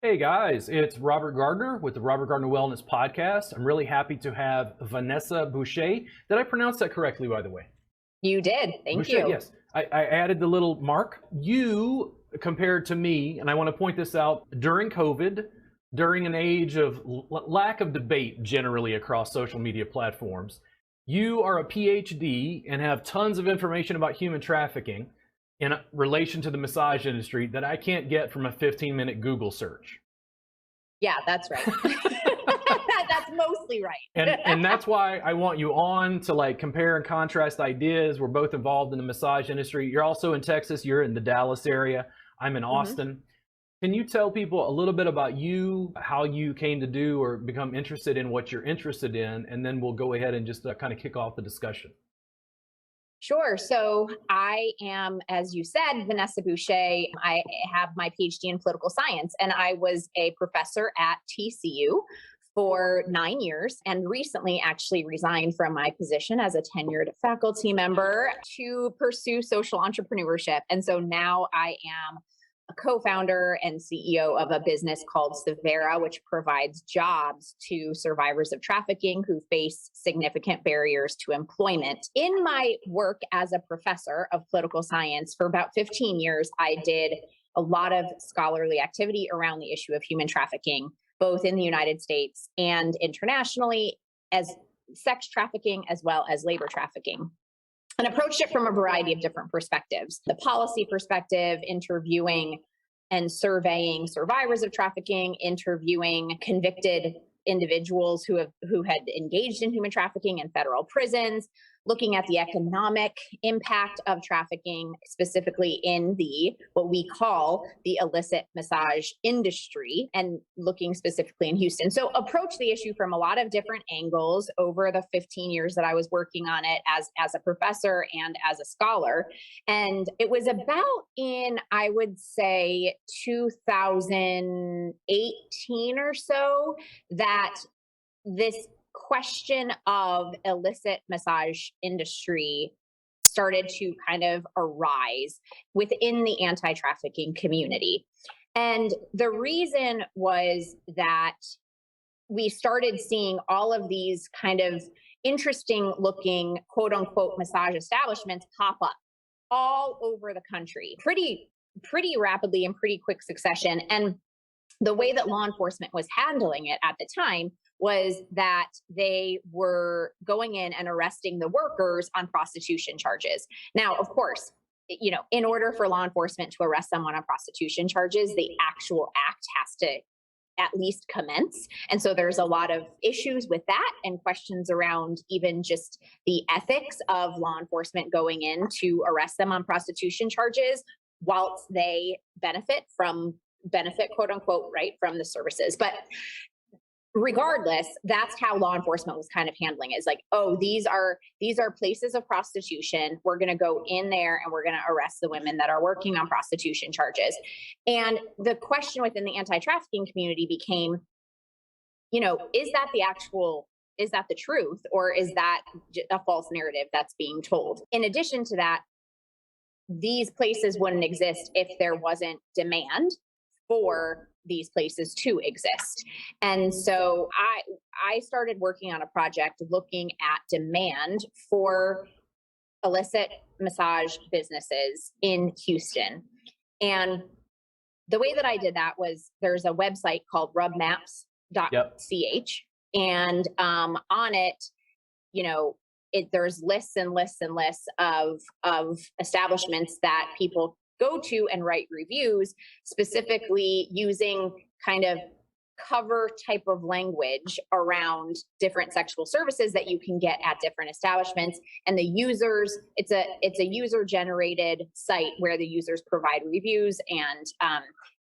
Hey guys, it's Robert Gardner with the Robert Gardner Wellness Podcast. I'm really happy to have Vanessa Bouche. Did I pronounce that correctly, by the way? You did. Thank Bouche, you. yes. I added the little mark. You, compared to me, and I want to point this out, during COVID, during an age of lack of debate generally across social media platforms, you are a PhD and have tons of information about human trafficking in relation to the massage industry that I can't get from a 15-minute Google search. Yeah, that's right. That's mostly right. and that's why I want you on to like compare and contrast ideas. We're both involved in the massage industry. You're also in Texas. You're in the Dallas area. I'm in Austin. Can you tell people a little bit about you, how you came to do or become interested in what you're interested in, and then we'll go ahead and just kind of kick off the discussion. Sure. So I am, as you said, Vanessa Bouche. I have my PhD in political science, and I was a professor at TCU for 9 years and recently actually resigned from my position as a tenured faculty member to pursue social entrepreneurship. And so now I am a co-founder and CEO of a business called Severa, which provides jobs to survivors of trafficking who face significant barriers to employment. In my work as a professor of political science for about 15 years, I did a lot of scholarly activity around the issue of human trafficking, both in the United States and internationally, as sex trafficking as well as labor trafficking, and approached it from a variety of different perspectives. The policy perspective, interviewing and surveying survivors of trafficking, interviewing convicted individuals who had engaged in human trafficking in federal prisons, looking at the economic impact of trafficking, specifically in what we call the illicit massage industry, and looking specifically in Houston. So approach the issue from a lot of different angles over the 15 years that I was working on it as a professor and as a scholar. And it was about in, I would say, 2018 or so that this question of illicit massage industry started to kind of arise within the anti-trafficking community. And the reason was that we started seeing all of these kind of interesting looking quote unquote massage establishments pop up all over the country pretty rapidly in pretty quick succession. And the way that law enforcement was handling it at the time was that they were going in and arresting the workers on prostitution charges. Now, of course, in order for law enforcement to arrest someone on prostitution charges, the actual act has to at least commence. And so there's a lot of issues with that and questions around even just the ethics of law enforcement going in to arrest them on prostitution charges whilst they benefit, quote unquote, right, from the services. But regardless, that's how law enforcement was kind of handling it. It's like, oh, these are places of prostitution. We're going to go in there and we're going to arrest the women that are working on prostitution charges. And the question within the anti-trafficking community became, is that the truth, or is that a false narrative that's being told? In addition to that, these places wouldn't exist if there wasn't demand for these places to exist. And so I started working on a project looking at demand for illicit massage businesses in Houston. And the way that I did that was there's a website called rubmaps.ch. And on it, there's lists and lists and lists of establishments that people go to and write reviews, specifically using kind of cover type of language around different sexual services that you can get at different establishments. And the users, it's a user generated site where the users provide reviews and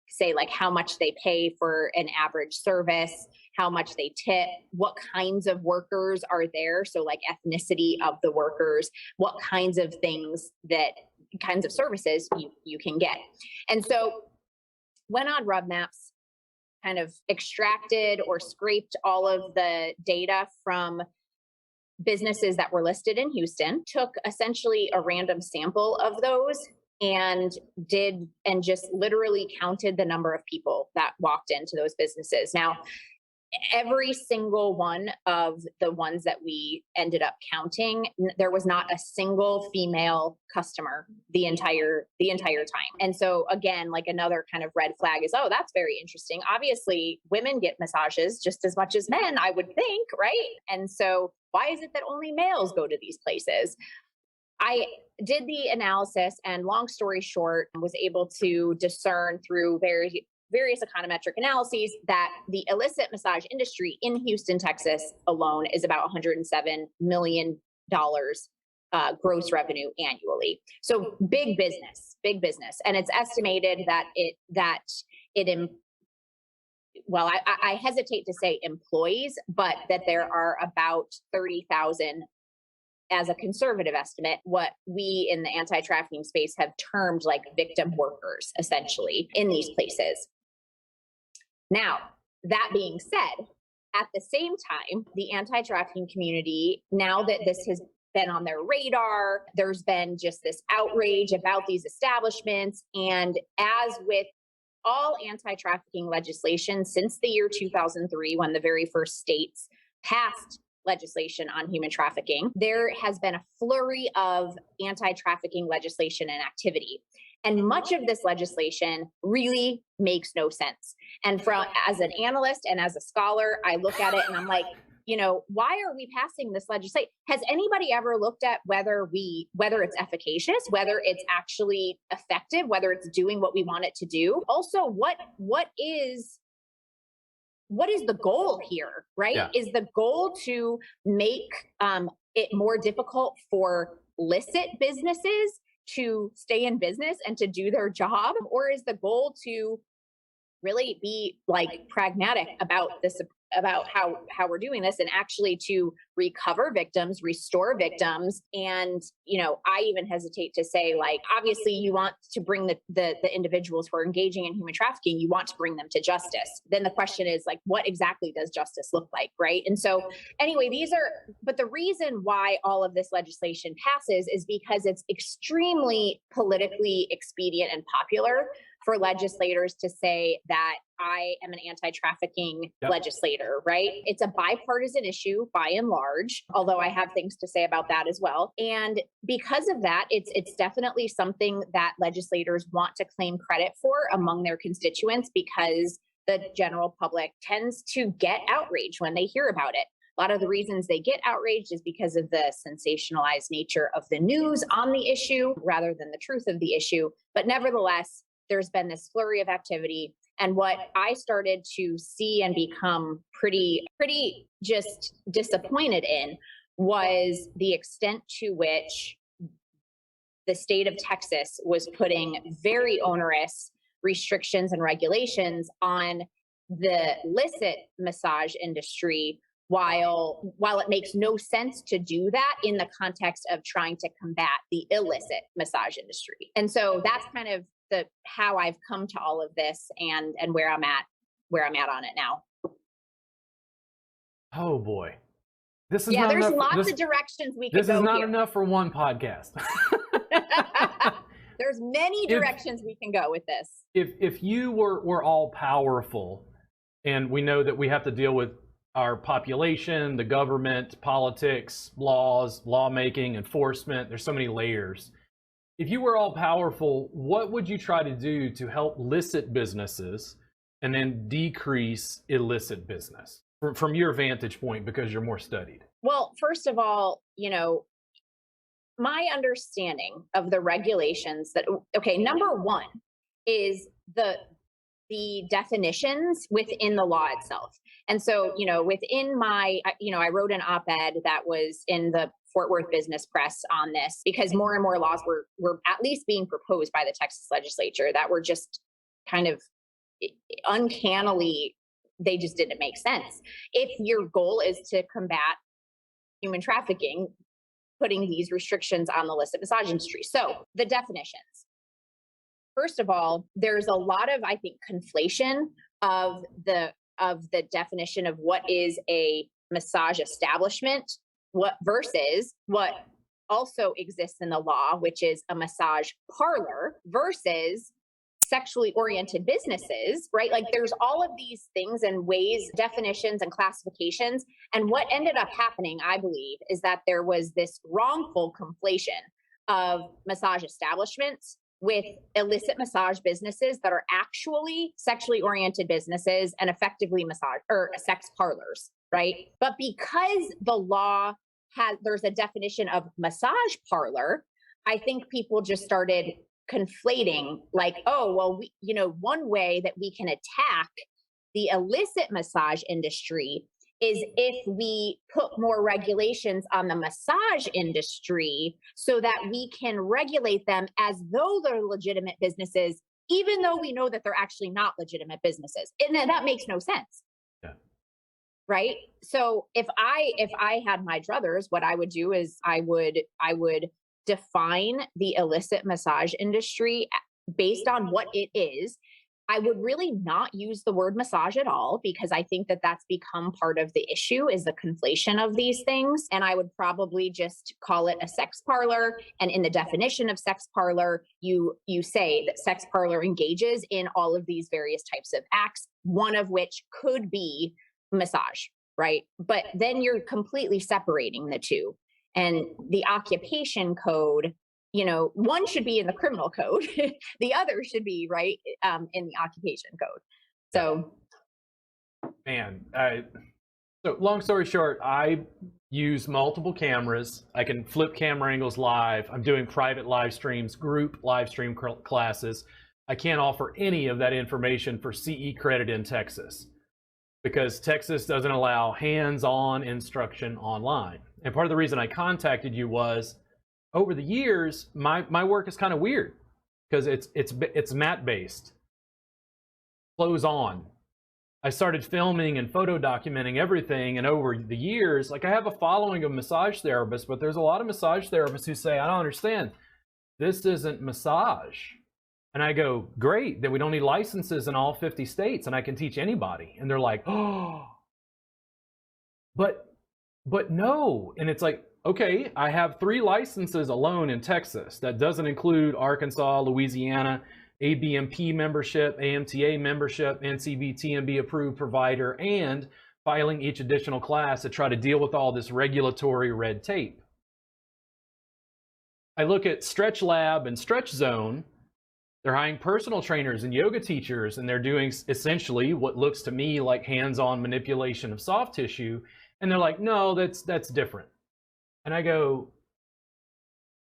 say like how much they pay for an average service, how much they tip, what kinds of workers are there. So like ethnicity of the workers, what kinds of services you can get. And so went on RubMaps, kind of extracted or scraped all of the data from businesses that were listed in Houston, took essentially a random sample of those and just literally counted the number of people that walked into those businesses. Now, every single one of the ones that we ended up counting, there was not a single female customer the entire time. And so again, like another kind of red flag is, oh, that's very interesting. Obviously, women get massages just as much as men, I would think, right? And so why is it that only males go to these places? I did the analysis, and long story short, was able to discern through various econometric analyses that the illicit massage industry in Houston, Texas alone is about $107 million gross revenue annually. So big business. And it's estimated that I hesitate to say employees, but that there are about 30,000 as a conservative estimate, what we in the anti-trafficking space have termed like victim workers, essentially, in these places. Now, that being said, at the same time, the anti-trafficking community, now that this has been on their radar, there's been just this outrage about these establishments. And as with all anti-trafficking legislation since the year 2003, when the very first states passed legislation on human trafficking, there has been a flurry of anti-trafficking legislation and activity. And much of this legislation really makes no sense. And as an analyst and as a scholar, I look at it and I'm like, why are we passing this legislation? Has anybody ever looked at whether it's efficacious, whether it's actually effective, whether it's doing what we want it to do? Also, what is the goal here, right? Yeah. Is the goal to make it more difficult for licit businesses to stay in business and to do their job? Or is the goal to really be like pragmatic about this, about how we're doing this, and actually to recover victims, restore victims? And, I even hesitate to say, like, obviously you want to bring the individuals who are engaging in human trafficking, you want to bring them to justice. Then the question is, like, what exactly does justice look like, right? And so anyway, but the reason why all of this legislation passes is because it's extremely politically expedient and popular for legislators to say that I am an anti-trafficking legislator, right? It's a bipartisan issue by and large, although I have things to say about that as well. And because of that, it's definitely something that legislators want to claim credit for among their constituents, because the general public tends to get outraged when they hear about it. A lot of the reasons they get outraged is because of the sensationalized nature of the news on the issue rather than the truth of the issue. But nevertheless, there's been this flurry of activity. And what I started to see and become pretty just disappointed in was the extent to which the state of Texas was putting very onerous restrictions and regulations on the licit massage industry, while it makes no sense to do that in the context of trying to combat the illicit massage industry. And so that's kind of how I've come to all of this and where I'm at on it now. Oh boy. This is there's lots of directions we could go. This is not here. Enough for one podcast. There's many directions we can go with this. If you were all powerful, and we know that we have to deal with our population, the government, politics, laws, lawmaking, enforcement, there's so many layers. If you were all powerful, what would you try to do to help licit businesses and then decrease illicit business from your vantage point, because you're more studied? Well, first of all, my understanding of the regulations number one is the definitions within the law itself. And so, within I wrote an op-ed that was in the Fort Worth Business Press on this, because more and more laws were at least being proposed by the Texas legislature that were just kind of uncannily, they just didn't make sense. If your goal is to combat human trafficking, putting these restrictions on the illicit massage industry. So the definitions. First of all, there's a lot of, I think, conflation of the definition of what is a massage establishment, versus what also exists in the law, which is a massage parlor versus sexually oriented businesses, right? Like there's all of these things and ways, definitions and classifications. And what ended up happening, I believe, is that there was this wrongful conflation of massage establishments with illicit massage businesses that are actually sexually oriented businesses and effectively massage or sex parlors, right? But because the law there's a definition of massage parlor, I think people just started conflating like, oh, well, one way that we can attack the illicit massage industry is if we put more regulations on the massage industry so that we can regulate them as though they're legitimate businesses, even though we know that they're actually not legitimate businesses. And then that makes no sense. Yeah. Right. So if I had my druthers, what I would do is I would define the illicit massage industry based on what it is. I would really not use the word massage at all, because I think that that's become part of the issue, is the conflation of these things. And I would probably just call it a sex parlor. And in the definition of sex parlor, you say that sex parlor engages in all of these various types of acts, one of which could be massage, right? But then you're completely separating the two. And the occupation code, one should be in the criminal code. The other should be right in the occupation code. So, man, so long story short, I use multiple cameras. I can flip camera angles live. I'm doing private live streams, group live stream classes. I can't offer any of that information for CE credit in Texas, because Texas doesn't allow hands-on instruction online. And part of the reason I contacted you was, over the years, my work is kind of weird because it's mat based, clothes on. I started filming and photo documenting everything, and over the years, like I have a following of massage therapists, but there's a lot of massage therapists who say, I don't understand, this isn't massage. And I go, great, then we don't need licenses in all 50 states and I can teach anybody. And they're like, oh, but no. And it's like, okay, I have 3 licenses alone in Texas. That doesn't include Arkansas, Louisiana, ABMP membership, AMTA membership, NCB TMB approved provider, and filing each additional class to try to deal with all this regulatory red tape. I look at Stretch Lab and Stretch Zone. They're hiring personal trainers and yoga teachers, and they're doing essentially what looks to me like hands-on manipulation of soft tissue. And they're like, no, that's different. And I go,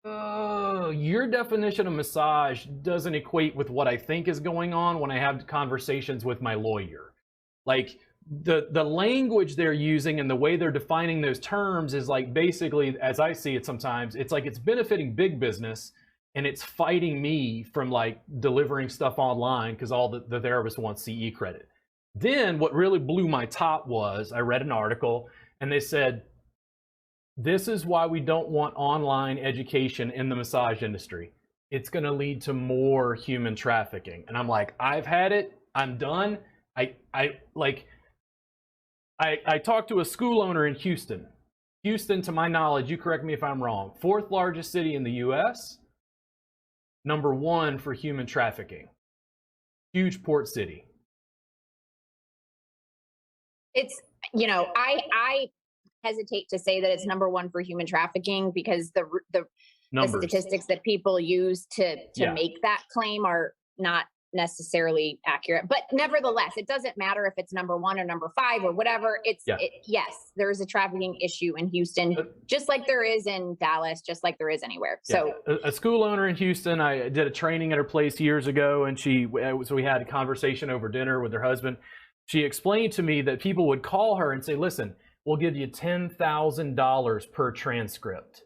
oh, your definition of massage doesn't equate with what I think is going on when I have conversations with my lawyer. Like the language they're using and the way they're defining those terms is like, basically, as I see it sometimes, it's like it's benefiting big business and it's fighting me from like delivering stuff online because all the therapists want CE credit. Then what really blew my top was I read an article and they said, this is why we don't want online education in the massage industry. It's going to lead to more human trafficking. And I'm like, I've had it. I'm done. I talked to a school owner in Houston. Houston, to my knowledge, you correct me if I'm wrong, 4th largest city in the US, number 1 for human trafficking. Huge port city. It's, I hesitate to say that it's number 1 for human trafficking, because the statistics that people use to make that claim are not necessarily accurate. But nevertheless, it doesn't matter if it's number 1 or number 5 or whatever. Yes, there is a trafficking issue in Houston, just like there is in Dallas, just like there is anywhere. So a school owner in Houston, I did a training at her place years ago, and so we had a conversation over dinner with her husband. She explained to me that people would call her and say, listen, we'll give you $10,000 per transcript.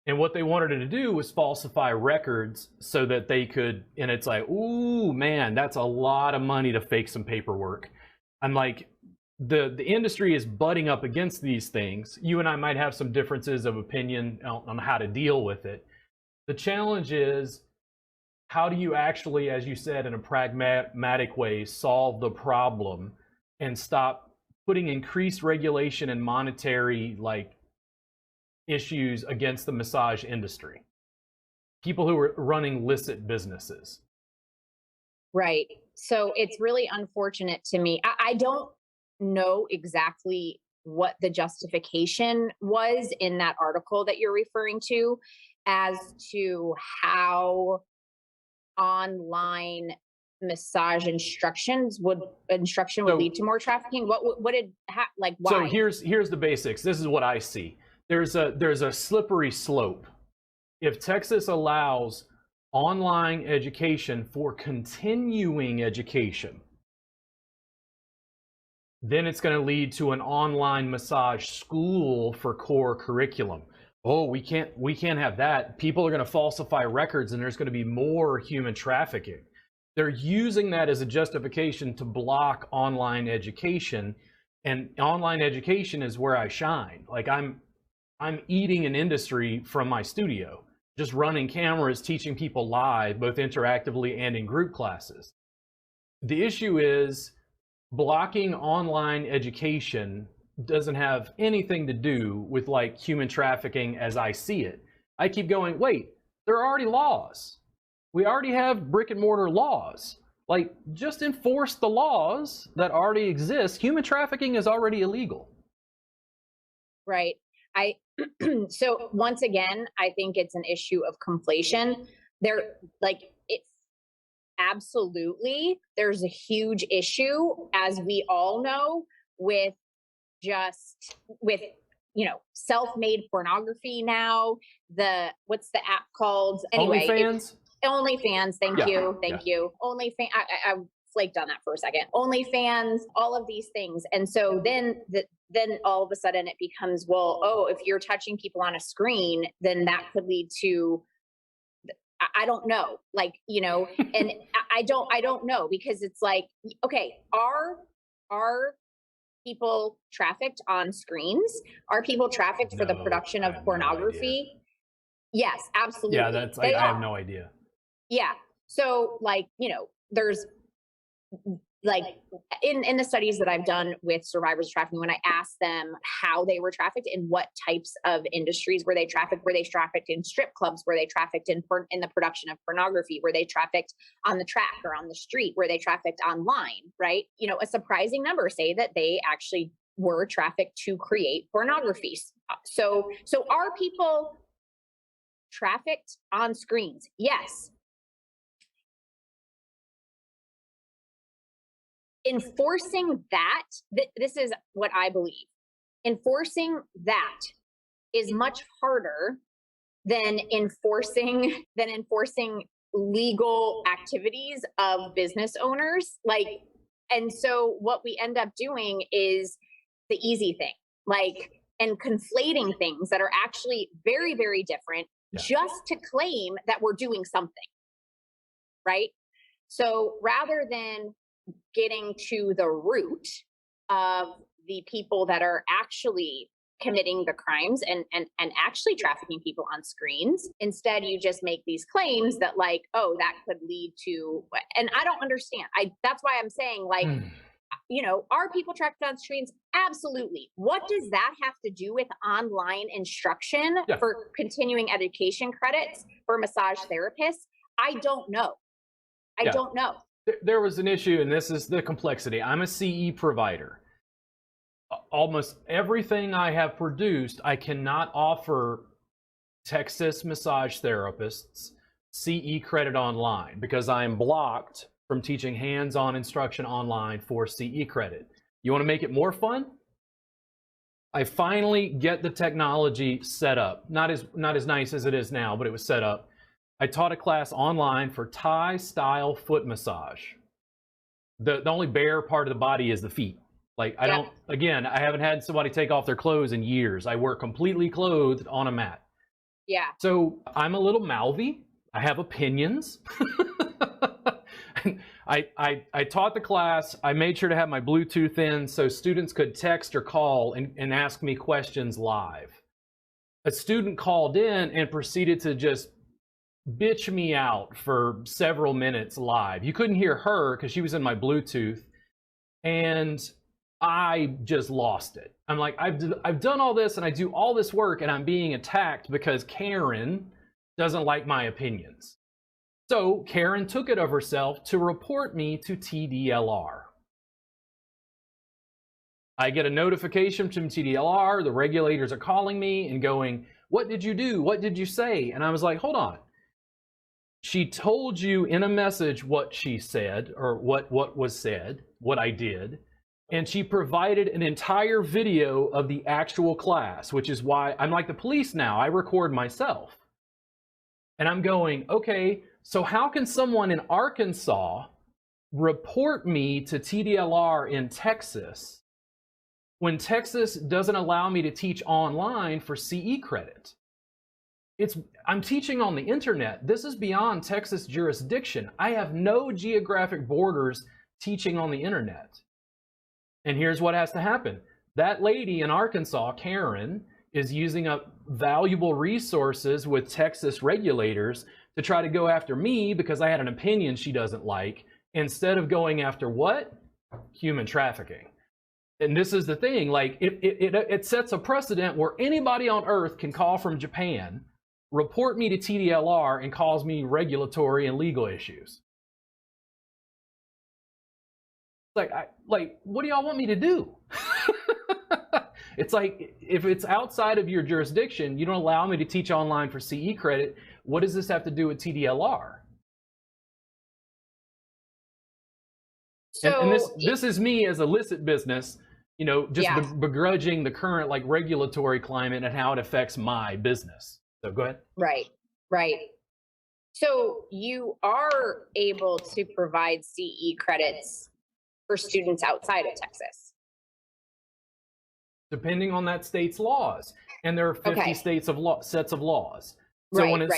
And what they wanted her to do was falsify records so that they could, and it's like, ooh, man, that's a lot of money to fake some paperwork. I'm like, the industry is butting up against these things. You and I might have some differences of opinion on how to deal with it. The challenge is, how do you actually, as you said, in a pragmatic way, solve the problem and stop putting increased regulation and monetary issues against the massage industry. People who are running illicit businesses. Right. So it's really unfortunate to me. I don't know exactly what the justification was in that article that you're referring to as to how online massage instruction would lead to more trafficking. What did like why? So here's the basics. This is what I see. There's a slippery slope. If Texas allows online education for continuing education, then it's going to lead to an online massage school for core curriculum. Oh, we can't have that. People are going to falsify records and there's going to be more human trafficking. They're using that as a justification to block online education, and online education is where I shine. Like I'm eating an industry from my studio, just running cameras, teaching people live, both interactively and in group classes. The issue is blocking online education doesn't have anything to do with like human trafficking as I see it. I keep going, wait, there are already laws. We already have brick and mortar laws. Like, just enforce the laws that already exist. Human trafficking is already illegal. Right. So once again, I think it's an issue of conflation. It's absolutely, there's a huge issue, as we all know, with self-made pornography now. What's the app called? Anyway, OnlyFans. Thank you. OnlyFans. I flaked on that for a second. OnlyFans, all of these things. And so then all of a sudden it becomes, well, oh, if you're touching people on a screen, then that could lead to, I don't know, and I don't know, because it's like, okay, are people trafficked on screens? Are people trafficked for the production of pornography? No, yes, absolutely. Yeah, I have no idea. Yeah. So there's in the studies that I've done with survivors of trafficking, when I asked them how they were trafficked and what types of industries were they trafficked in strip clubs, were they trafficked in the production of pornography, were they trafficked on the track or on the street, were they trafficked online, right? A surprising number say that they actually were trafficked to create pornography. So are people trafficked on screens? Yes. Enforcing that, this is what I believe. Enforcing that is much harder than enforcing legal activities of business owners. And so what we end up doing is the easy thing, and conflating things that are actually very, very different, just to claim that we're doing something, right? So rather than getting to the root of the people that are actually committing the crimes and actually trafficking people on screens, instead you just make these claims that that could lead to, and I don't understand. That's why I'm saying are people trafficked on screens? Absolutely. What does that have to do with online instruction for continuing education credits for massage therapists? I don't know. I don't know. There was an issue, and this is the complexity. I'm a CE provider. Almost everything I have produced, I cannot offer Texas massage therapists CE credit online because I am blocked from teaching hands-on instruction online for CE credit. You want to make it more fun? I finally get the technology set up. Not as nice as it is now, but it was set up. I taught a class online for Thai style foot massage. The only bare part of the body is the feet. I haven't had somebody take off their clothes in years. I work completely clothed on a mat. Yeah. So I'm a little mouthy. I have opinions. I taught the class. I made sure to have my Bluetooth in so students could text or call and ask me questions live. A student called in and proceeded to just bitch me out for several minutes live. You couldn't hear her because she was in my Bluetooth. And I just lost it. I'm like, I've done all this and I do all this work and I'm being attacked because Karen doesn't like my opinions. So Karen took it of herself to report me to TDLR. I get a notification from TDLR. The regulators are calling me and going, what did you do? What did you say? And I was like, hold on. She told you in a message what she said, or what was said, what I did. And she provided an entire video of the actual class, which is why I'm like the police now. I record myself. And I'm going, okay, so how can someone in Arkansas report me to TDLR in Texas when Texas doesn't allow me to teach online for CE credit? I'm teaching on the internet. This is beyond Texas jurisdiction. I have no geographic borders teaching on the internet. And here's what has to happen. That lady in Arkansas, Karen, is using up valuable resources with Texas regulators to try to go after me because I had an opinion she doesn't like, instead of going after what? Human trafficking. And this is the thing, like it sets a precedent where anybody on earth can call from Japan, report me to TDLR, and cause me regulatory and legal issues. Like, what do y'all want me to do? It's like, if it's outside of your jurisdiction, you don't allow me to teach online for CE credit. What does this have to do with TDLR? So, and this is me as illicit business, you know, just begrudging the current like regulatory climate and how it affects my business. So go ahead. Right. So you are able to provide CE credits for students outside of Texas, depending on that state's laws, and there are 50 states of sets of laws. So when a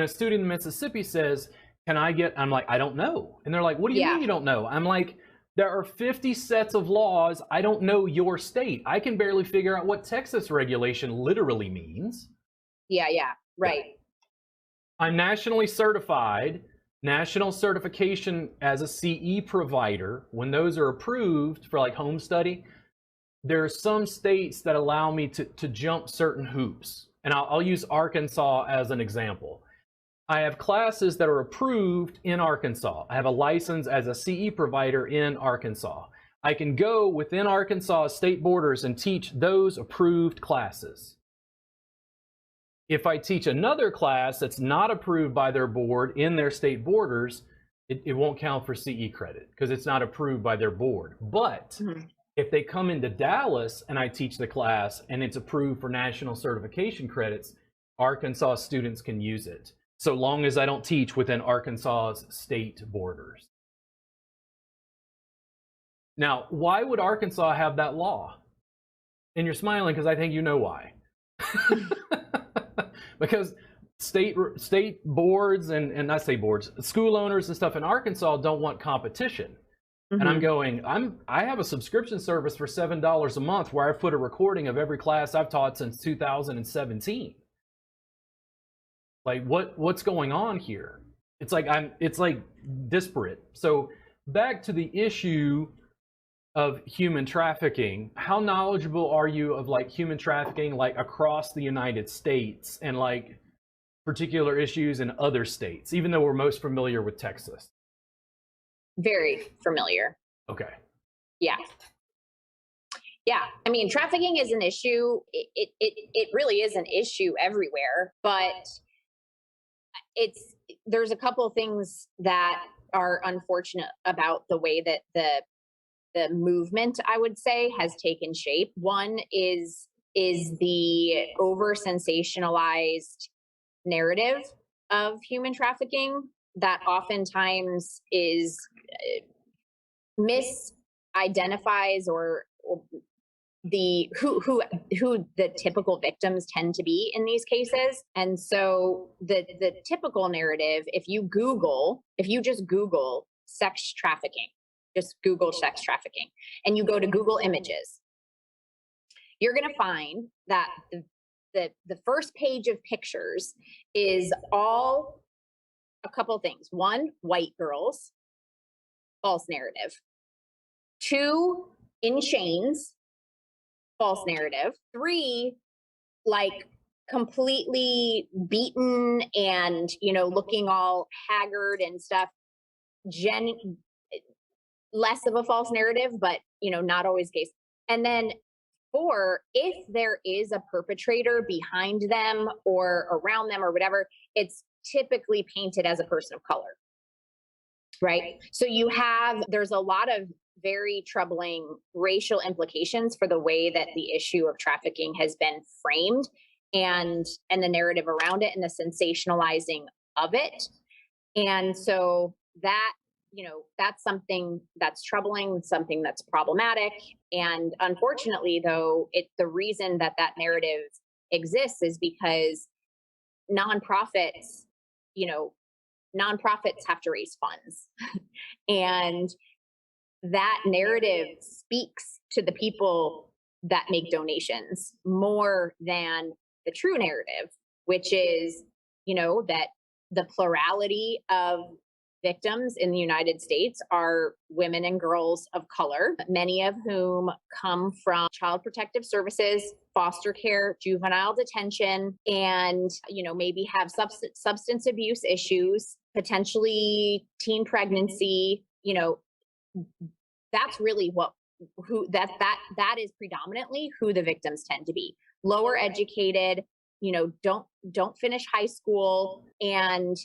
student in Mississippi says, "Can I get?" I'm like, "I don't know," and they're like, "What do you mean you don't know?" I'm like, "There are 50 sets of laws. I don't know your state. I can barely figure out what Texas regulation literally means." Right. I'm nationally certified. National certification as a CE provider, when those are approved for like home study, there are some states that allow me to jump certain hoops. And I'll use Arkansas as an example. I have classes that are approved in Arkansas. I have a license as a CE provider in Arkansas. I can go within Arkansas state borders and teach those approved classes. If I teach another class that's not approved by their board in their state borders, it won't count for CE credit because it's not approved by their board. But if they come into Dallas and I teach the class and it's approved for national certification credits, Arkansas students can use it, so long as I don't teach within Arkansas's state borders. Now, why would Arkansas have that law? And you're smiling because I think you know why. Because state boards and I say boards, school owners and stuff in Arkansas don't want competition. And I'm going, I have a subscription service for $7 a month where I've put a recording of every class I've taught since 2017. Like what's going on here? It's like disparate. So back to the issue of human trafficking, how knowledgeable are you of like human trafficking like across the United States and like particular issues in other states, even though we're most familiar with Texas? Very familiar. Okay. Yeah. I mean, trafficking is an issue. It really is an issue everywhere, but there's a couple things that are unfortunate about the way that the movement, I would say, has taken shape. One is the over sensationalized narrative of human trafficking that oftentimes is misidentifies or the who the typical victims tend to be in these cases. And so the typical narrative, if you just Google sex trafficking, just Google sex trafficking, and you go to Google Images, you're going to find that the first page of pictures is all a couple things. One, white girls, false narrative. Two, in chains, false narrative. 3, like completely beaten and, looking all haggard and stuff. Less of a false narrative, but, not always the case. And then 4, if there is a perpetrator behind them or around them or whatever, it's typically painted as a person of color, right? So there's a lot of very troubling racial implications for the way that the issue of trafficking has been framed and the narrative around it and the sensationalizing of it. And so that's something that's troubling, something that's problematic. And unfortunately, though, the reason that narrative exists is because nonprofits have to raise funds. And that narrative speaks to the people that make donations more than the true narrative, which is, that the plurality of victims in the United States are women and girls of color, many of whom come from child protective services, foster care, juvenile detention, and, maybe have substance abuse issues, potentially teen pregnancy. That's really that is predominantly who the victims tend to be. Lower educated, don't finish high school. And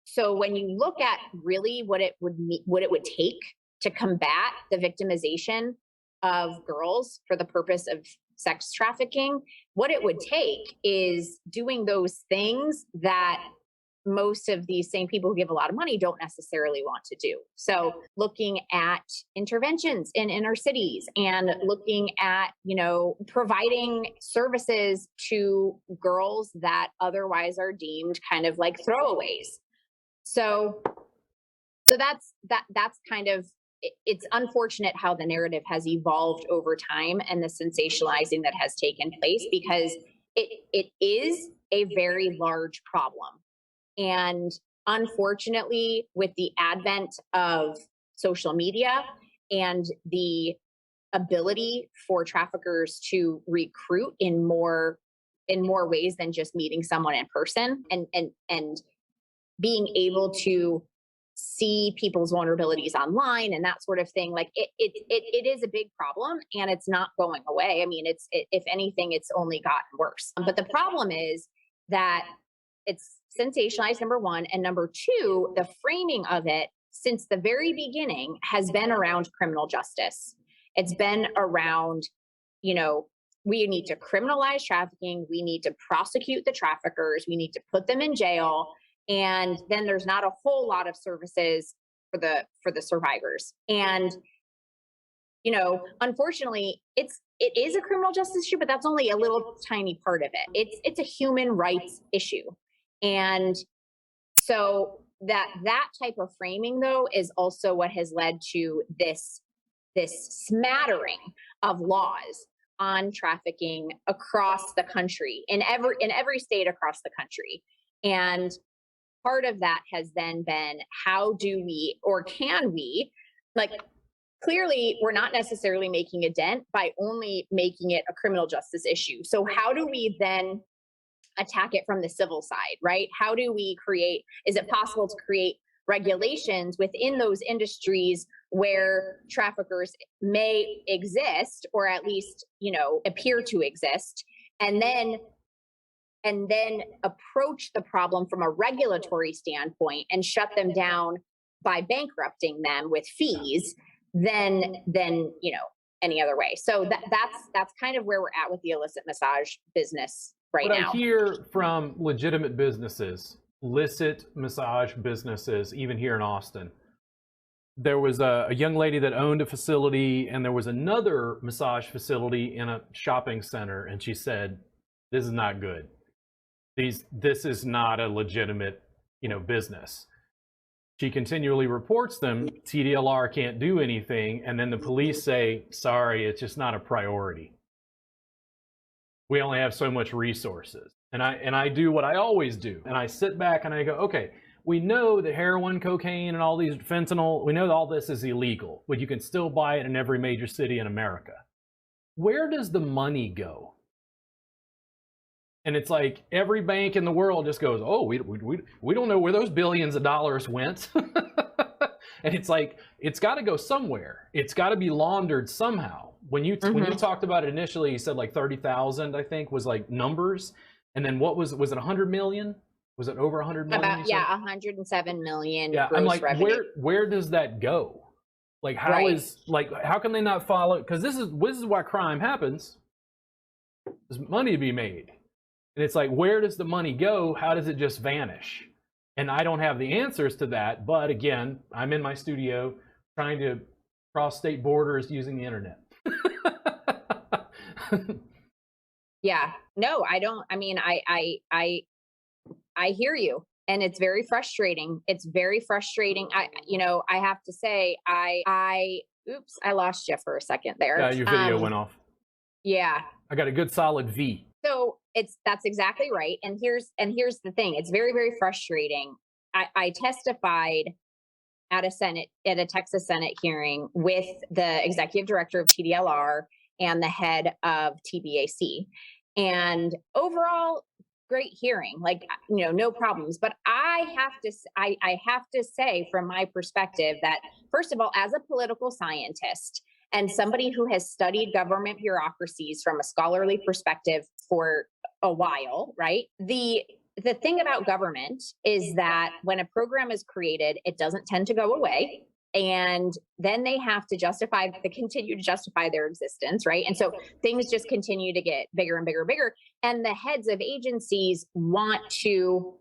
so when you look at really what it would take to combat the victimization of girls for the purpose of sex trafficking, what it would take is doing those things that most of these same people who give a lot of money don't necessarily want to do. So looking at interventions in inner cities and looking at, providing services to girls that otherwise are deemed kind of like throwaways. So that's kind of, it's unfortunate how the narrative has evolved over time and the sensationalizing that has taken place, because it is a very large problem. And unfortunately, with the advent of social media and the ability for traffickers to recruit in more ways than just meeting someone in person and being able to see people's vulnerabilities online and that sort of thing, like it is a big problem, and it's not going away. I mean, if anything, it's only gotten worse. But the problem is that it's sensationalized, number one, and number two, the framing of it since the very beginning has been around criminal justice. It's been around, we need to criminalize trafficking, we need to prosecute the traffickers, we need to put them in jail, and then there's not a whole lot of services for the survivors. And unfortunately, it is a criminal justice issue, but that's only a little tiny part of it. It's a human rights issue. And so that type of framing, though, is also what has led to this smattering of laws on trafficking across the country, in every state across the country. And part of that has then been, how do we, or can we, clearly we're not necessarily making a dent by only making it a criminal justice issue. So how do we then attack it from the civil side, right? How do we is it possible to create regulations within those industries where traffickers may exist, or at least, appear to exist, and then approach the problem from a regulatory standpoint and shut them down by bankrupting them with fees than any other way. So that's kind of where we're at with the illicit massage business right now. I hear from legitimate businesses, illicit massage businesses, even here in Austin. There was a young lady that owned a facility, and there was another massage facility in a shopping center, and she said, "This is not good. This is not a legitimate, business." She continually reports them. TDLR can't do anything, and then the police say, "Sorry, it's just not a priority. We only have so much resources." And I do what I always do, and I sit back and I go, okay, we know that heroin, cocaine, and all these fentanyl, we know that all this is illegal, but you can still buy it in every major city in America. Where does the money go? And it's like every bank in the world just goes, oh, we don't know where those billions of dollars went. And it's like, it's got to go somewhere. It's got to be laundered somehow. When you talked about it initially, you said like 30,000, I think, was like numbers. And then what was it 100 million? Was it over 100 million? About, yeah, 107 million. Yeah, gross I'm like, revenue. where does that go? Like, how is, like, how can they not follow? Because this is why crime happens. There's money to be made. And it's like, where does the money go? How does it just vanish? And I don't have the answers to that. But again, I'm in my studio trying to cross state borders using the internet. Yeah, no, I don't. I mean, I hear you, and it's very frustrating. It's very frustrating. I have to say, oops, I lost you for a second there. Yeah, your video went off. Yeah. I got a good solid V. So that's exactly right. And here's the thing. It's very, very frustrating. I testified at a Texas Senate hearing with the executive director of TDLR and the head of TBAC. And overall, great hearing, like, no problems. But I have to say from my perspective that, first of all, as a political scientist and somebody who has studied government bureaucracies from a scholarly perspective for a while, right? The thing about government is that when a program is created, it doesn't tend to go away. And then they have to continue to justify their existence, right? And so things just continue to get bigger and bigger and bigger. And the heads of agencies want to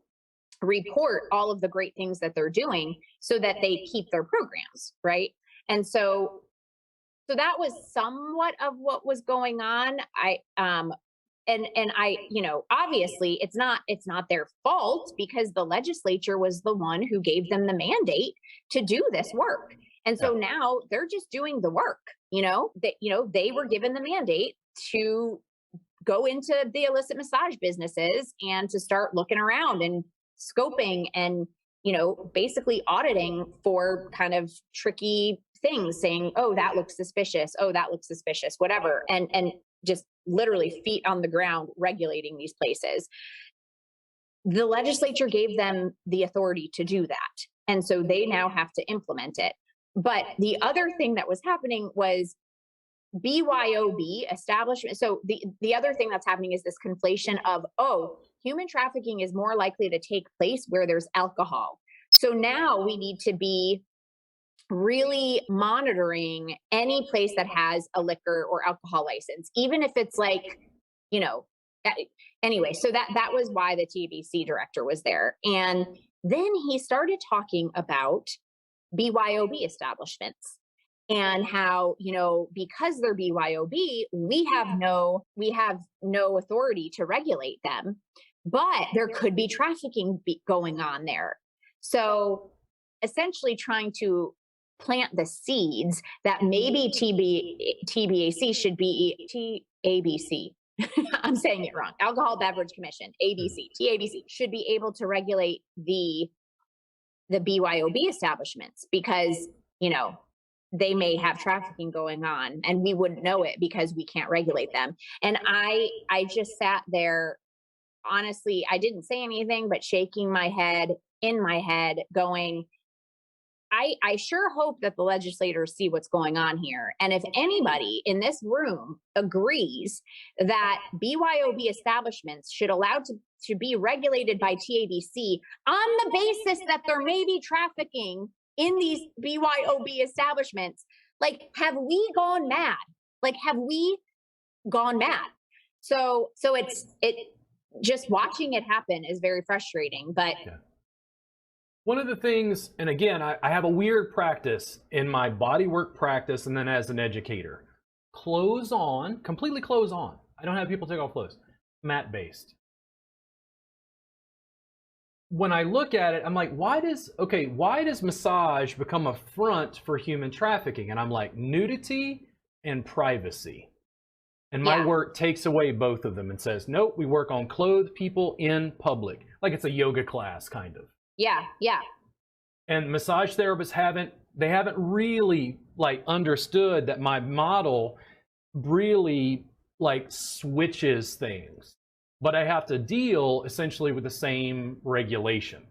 report all of the great things that they're doing so that they keep their programs, right? And so that was somewhat of what was going on. Obviously it's not their fault, because the legislature was the one who gave them the mandate to do this work. And so now they're just doing the work, they were given the mandate to go into the illicit massage businesses and to start looking around and scoping and, basically auditing for kind of tricky things, saying, oh, that looks suspicious. Oh, that looks suspicious, whatever. And just literally feet on the ground regulating these places. The legislature gave them the authority to do that. And so they now have to implement it. But the other thing that was happening was BYOB establishment. So the other thing that's happening is this conflation of, human trafficking is more likely to take place where there's alcohol. So now we need to be really monitoring any place that has a liquor or alcohol license, even if it's like, anyway, so that was why the TBC director was there. And then he started talking about BYOB establishments and how, because they're BYOB, we have no authority to regulate them, but there could be trafficking going on there. So essentially trying to plant the seeds that maybe TBAC should be TABC. I'm saying it wrong. Alcohol Beverage Commission, TABC should be able to regulate the BYOB establishments, because, they may have trafficking going on and we wouldn't know it because we can't regulate them. And I just sat there, honestly, I didn't say anything, but shaking my head going, I sure hope that the legislators see what's going on here. And if anybody in this room agrees that BYOB establishments should allow to be regulated by TABC on the basis that there may be trafficking in these BYOB establishments, like, have we gone mad? So it just watching it happen is very frustrating, but one of the things, and again, I have a weird practice in my bodywork practice and then as an educator. Completely clothes on. I don't have people take off clothes. Mat-based. When I look at it, I'm like, why does massage become a front for human trafficking? And I'm like, nudity and privacy. And my work takes away both of them and says, nope, we work on clothed people in public. Like it's a yoga class, kind of. Yeah. Yeah. And massage therapists haven't really like understood that my model really like switches things, but I have to deal essentially with the same regulation.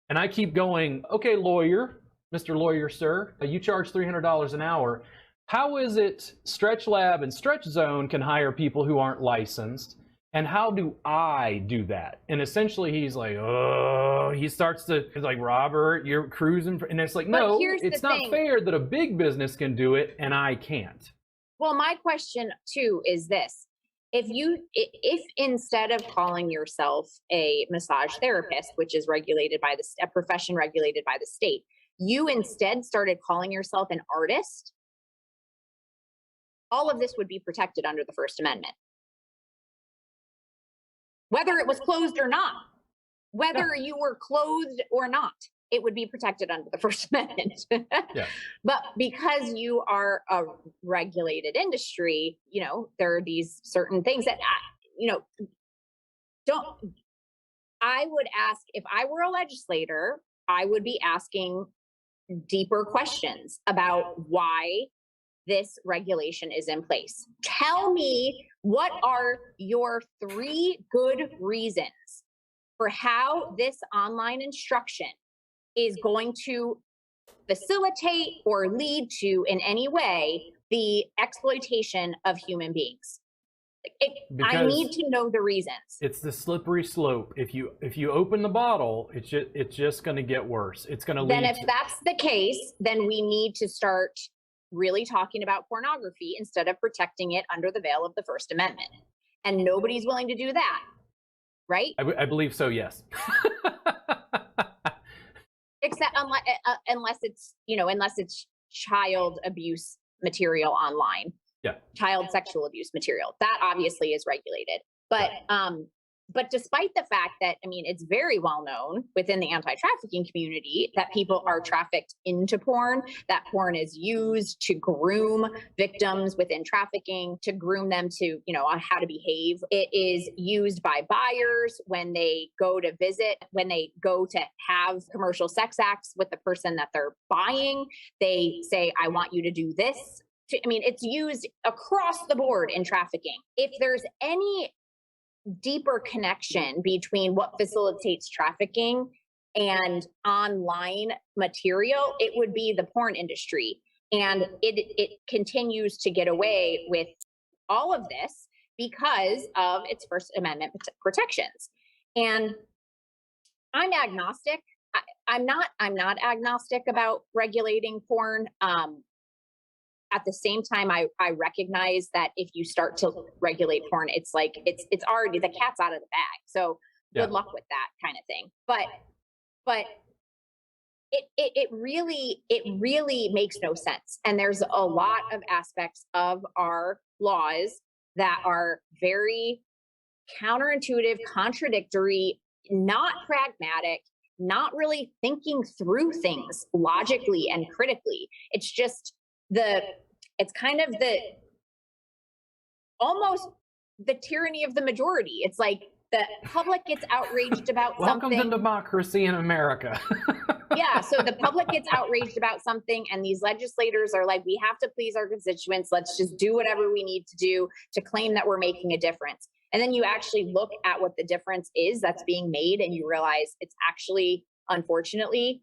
And I keep going, okay, lawyer, Mr. Lawyer, sir, you charge $300 an hour. How is it Stretch Lab and Stretch Zone can hire people who aren't licensed? And how do I do that? And essentially he's like, oh, he starts to, he's like, Robert, you're cruising. And it's like, no, it's not fair that a big business can do it and I can't. Well, my question too is this. If instead of calling yourself a massage therapist, which is regulated by a profession regulated by the state, you instead started calling yourself an artist, all of this would be protected under the First Amendment. Whether it was closed or not, whether you were clothed or not, it would be protected under the First Amendment. Yeah. But because you are a regulated industry, you know, there are these certain things that, you know, I would ask, if I were a legislator, I would be asking deeper questions about why this regulation is in place. Tell me, what are your 3 good reasons for how this online instruction is going to facilitate or lead to, in any way, the exploitation of human beings? I need to know the reasons. It's the slippery slope. If you open the bottle, it's just going to get worse. It's going to lead. Then if that's the case, then we need to start really talking about pornography instead of protecting it under the veil of the First Amendment. And nobody's willing to do that, right? I believe so, yes. Except unless it's, you know, unless it's child abuse material online. Yeah. Child sexual abuse material. That obviously is regulated. But despite the fact that, I mean, it's very well known within the anti-trafficking community that people are trafficked into porn, that porn is used to groom victims within trafficking, to groom them to, you know, on how to behave. It is used by buyers when they go to visit, when they go to have commercial sex acts with the person that they're buying. They say, I want you to do this. I mean, it's used across the board in trafficking. If there's any deeper connection between what facilitates trafficking and online material, it would be the porn industry. And it continues to get away with all of this because of its First Amendment protections. And I'm agnostic. I'm not agnostic about regulating porn. At the same time, I recognize that if you start to regulate porn, it's like it's already, the cat's out of the bag. So good luck with that kind of thing. But it really makes no sense. And there's a lot of aspects of our laws that are very counterintuitive, contradictory, not pragmatic, not really thinking through things logically and critically. It's just it's kind of almost the tyranny of the majority. It's like the public gets outraged about something. Welcome to democracy in America. Yeah, so the public gets outraged about something, and these legislators are like, we have to please our constituents. Let's just do whatever we need to do to claim that we're making a difference. And then you actually look at what the difference is that's being made, and you realize it's actually, unfortunately,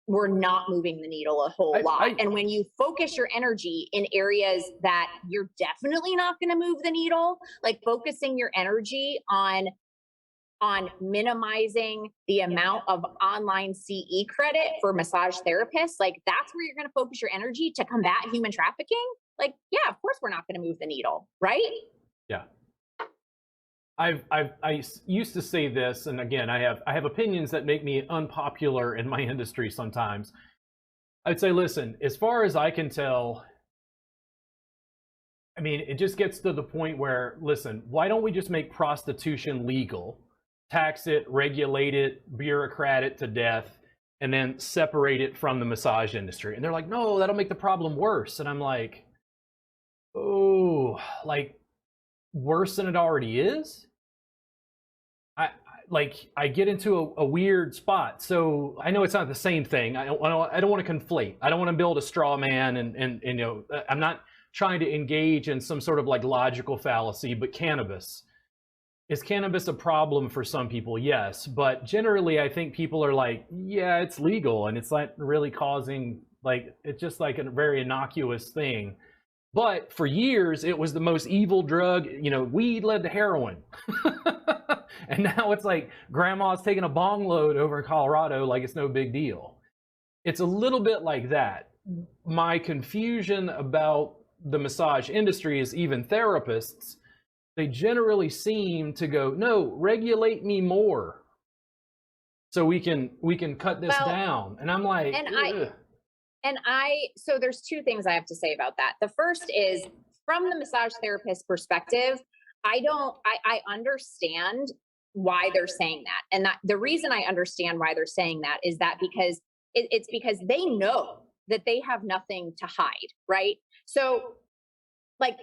we're not moving the needle a whole lot. And when you focus your energy in areas that you're definitely not going to move the needle, like focusing your energy on minimizing the amount of online CE credit for massage therapists, like that's where you're going to focus your energy to combat human trafficking. Like, yeah, of course we're not going to move the needle, right? Yeah. I used to say this, and again, I have opinions that make me unpopular in my industry sometimes. I'd say, listen, as far as I can tell, I mean, it just gets to the point where, listen, why don't we just make prostitution legal, tax it, regulate it, bureaucrat it to death, and then separate it from the massage industry? And they're like, no, that'll make the problem worse. And I'm like, oh, like worse than it already is? like I get into a weird spot. So I know it's not the same thing. I don't want to conflate. I don't want to build a straw man, and you know, I'm not trying to engage in some sort of like logical fallacy. But cannabis, is cannabis a problem for some people? Yes, but generally I think people are like, yeah, it's legal and it's not really causing, like, it's just like a very innocuous thing. But for years, it was the most evil drug. You know, weed led to heroin. And now it's like grandma's taking a bong load over in Colorado like it's no big deal. It's a little bit like that. My confusion about the massage industry is even therapists, they generally seem to go, no, regulate me more so we can cut this down. And I'm like, so there's two things I have to say about that. The first is, from the massage therapist perspective, I understand why they're saying that. And that the reason I understand why they're saying that is that because it's because they know that they have nothing to hide, right? So like,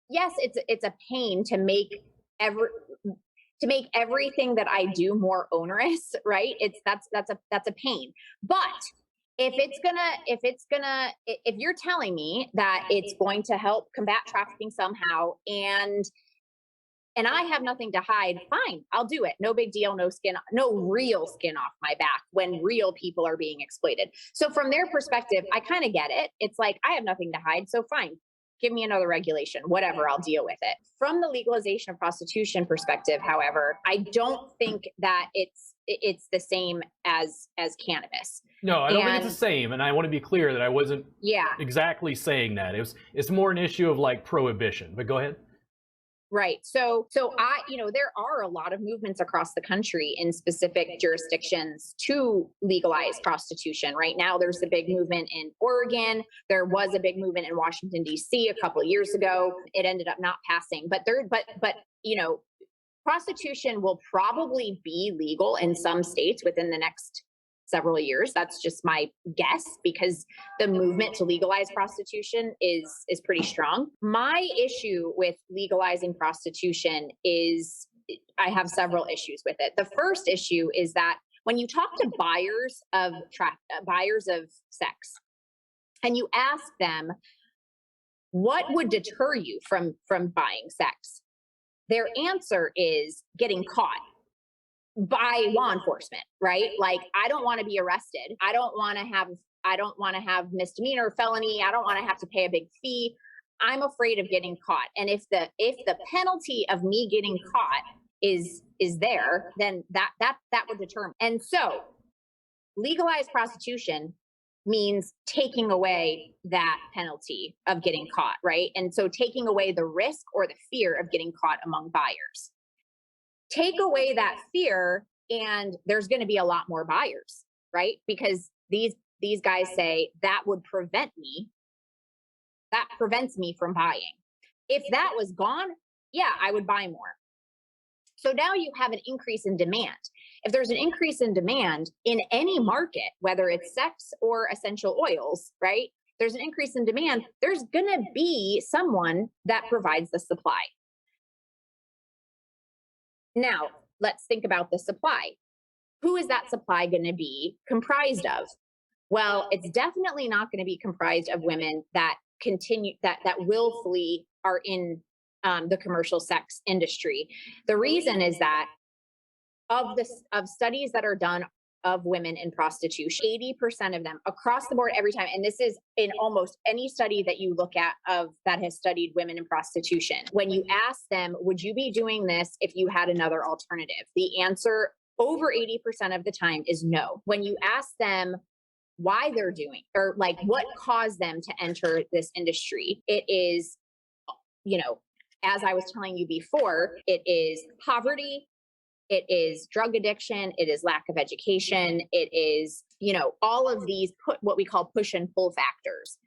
yes, it's a pain to make everything that I do more onerous, right? That's a pain. But if you're telling me that it's going to help combat trafficking somehow, and I have nothing to hide, fine, I'll do it. No big deal, no real skin off my back when real people are being exploited. So from their perspective, I kind of get it. It's like, I have nothing to hide, so fine. Give me another regulation, whatever, I'll deal with it. From the legalization of prostitution perspective, however, I don't think that it's the same as cannabis. No, I don't think it's the same. And I want to be clear that I wasn't exactly saying that. It's more an issue of like prohibition, but go ahead. Right. So there are a lot of movements across the country in specific jurisdictions to legalize prostitution. Right now, there's a big movement in Oregon. There was a big movement in Washington, D.C. a couple of years ago. It ended up not passing. But prostitution will probably be legal in some states within the next several years. That's just my guess, because the movement to legalize prostitution is pretty strong. My issue with legalizing prostitution is, I have several issues with it. The first issue is that when you talk to buyers of sex, and you ask them, what would deter you from buying sex? Their answer is getting caught by law enforcement, right? Like, I don't want to be arrested. I don't want to have misdemeanor, felony. I don't want to have to pay a big fee. I'm afraid of getting caught. And if the penalty of me getting caught is there, then that would determine. And so legalized prostitution means taking away that penalty of getting caught, right? And so taking away the risk or the fear of getting caught among buyers. Take away that fear, and there's going to be a lot more buyers, right? Because these guys say that would prevent me. That prevents me from buying. If that was gone, yeah, I would buy more. So now you have an increase in demand. If there's an increase in demand in any market, whether it's sex or essential oils, right? There's an increase in demand. There's going to be someone that provides the supply. Now, let's think about the supply. Who is that supply going to be comprised of? Well, it's definitely not going to be comprised of women that willfully are in the commercial sex industry. The reason is that of studies that are done of women in prostitution, 80% of them across the board every time, and this is in almost any study that you look at that has studied women in prostitution, when you ask them, would you be doing this if you had another alternative? The answer over 80% of the time is no. When you ask them why they're doing, or like what caused them to enter this industry, it is, as I was telling you before, it is poverty, it is drug addiction, it is lack of education, it is, all of these what we call push and pull factors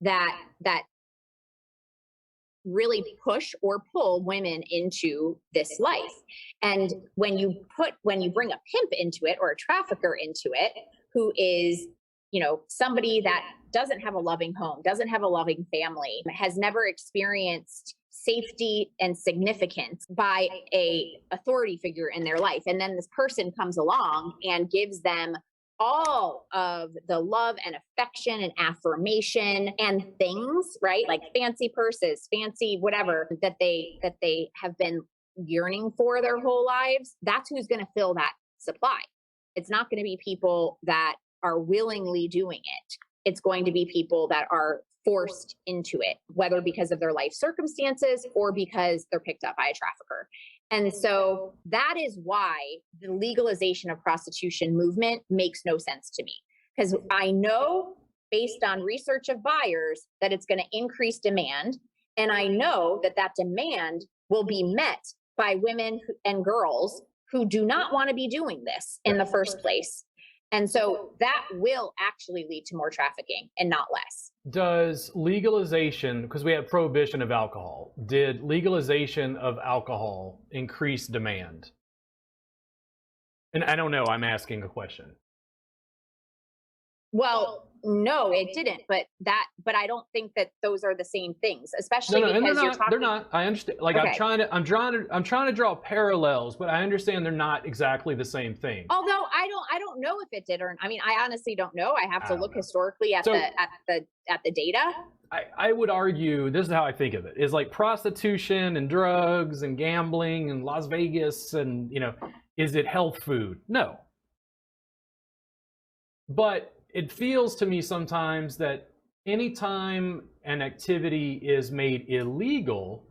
that really push or pull women into this life. And when you bring a pimp into it or a trafficker into it, who is, somebody that doesn't have a loving home, doesn't have a loving family, has never experienced safety and significance by a authority figure in their life. And then this person comes along and gives them all of the love and affection and affirmation and things, right? Like fancy purses, fancy whatever that they have been yearning for their whole lives. That's who's going to fill that supply. It's not going to be people that are willingly doing it. It's going to be people that are forced into it, whether because of their life circumstances or because they're picked up by a trafficker. And so that is why the legalization of prostitution movement makes no sense to me. Because I know based on research of buyers that it's going to increase demand. And I know that that demand will be met by women and girls who do not want to be doing this in the first place. And so that will actually lead to more trafficking and not less. Does legalization, because we have prohibition of alcohol, did legalization of alcohol increase demand? And I don't know, I'm asking a question. Well, no, it didn't. But I don't think that those are the same things, especially because you're talking. They're not. I understand. Like okay. I'm trying to draw parallels, but I understand they're not exactly the same thing. Although I don't know if it did or I mean, I honestly don't know. I have to look historically at the data. I would argue this is how I think of it: is like prostitution and drugs and gambling and Las Vegas and is it health food? No, but it feels to me sometimes that anytime an activity is made illegal,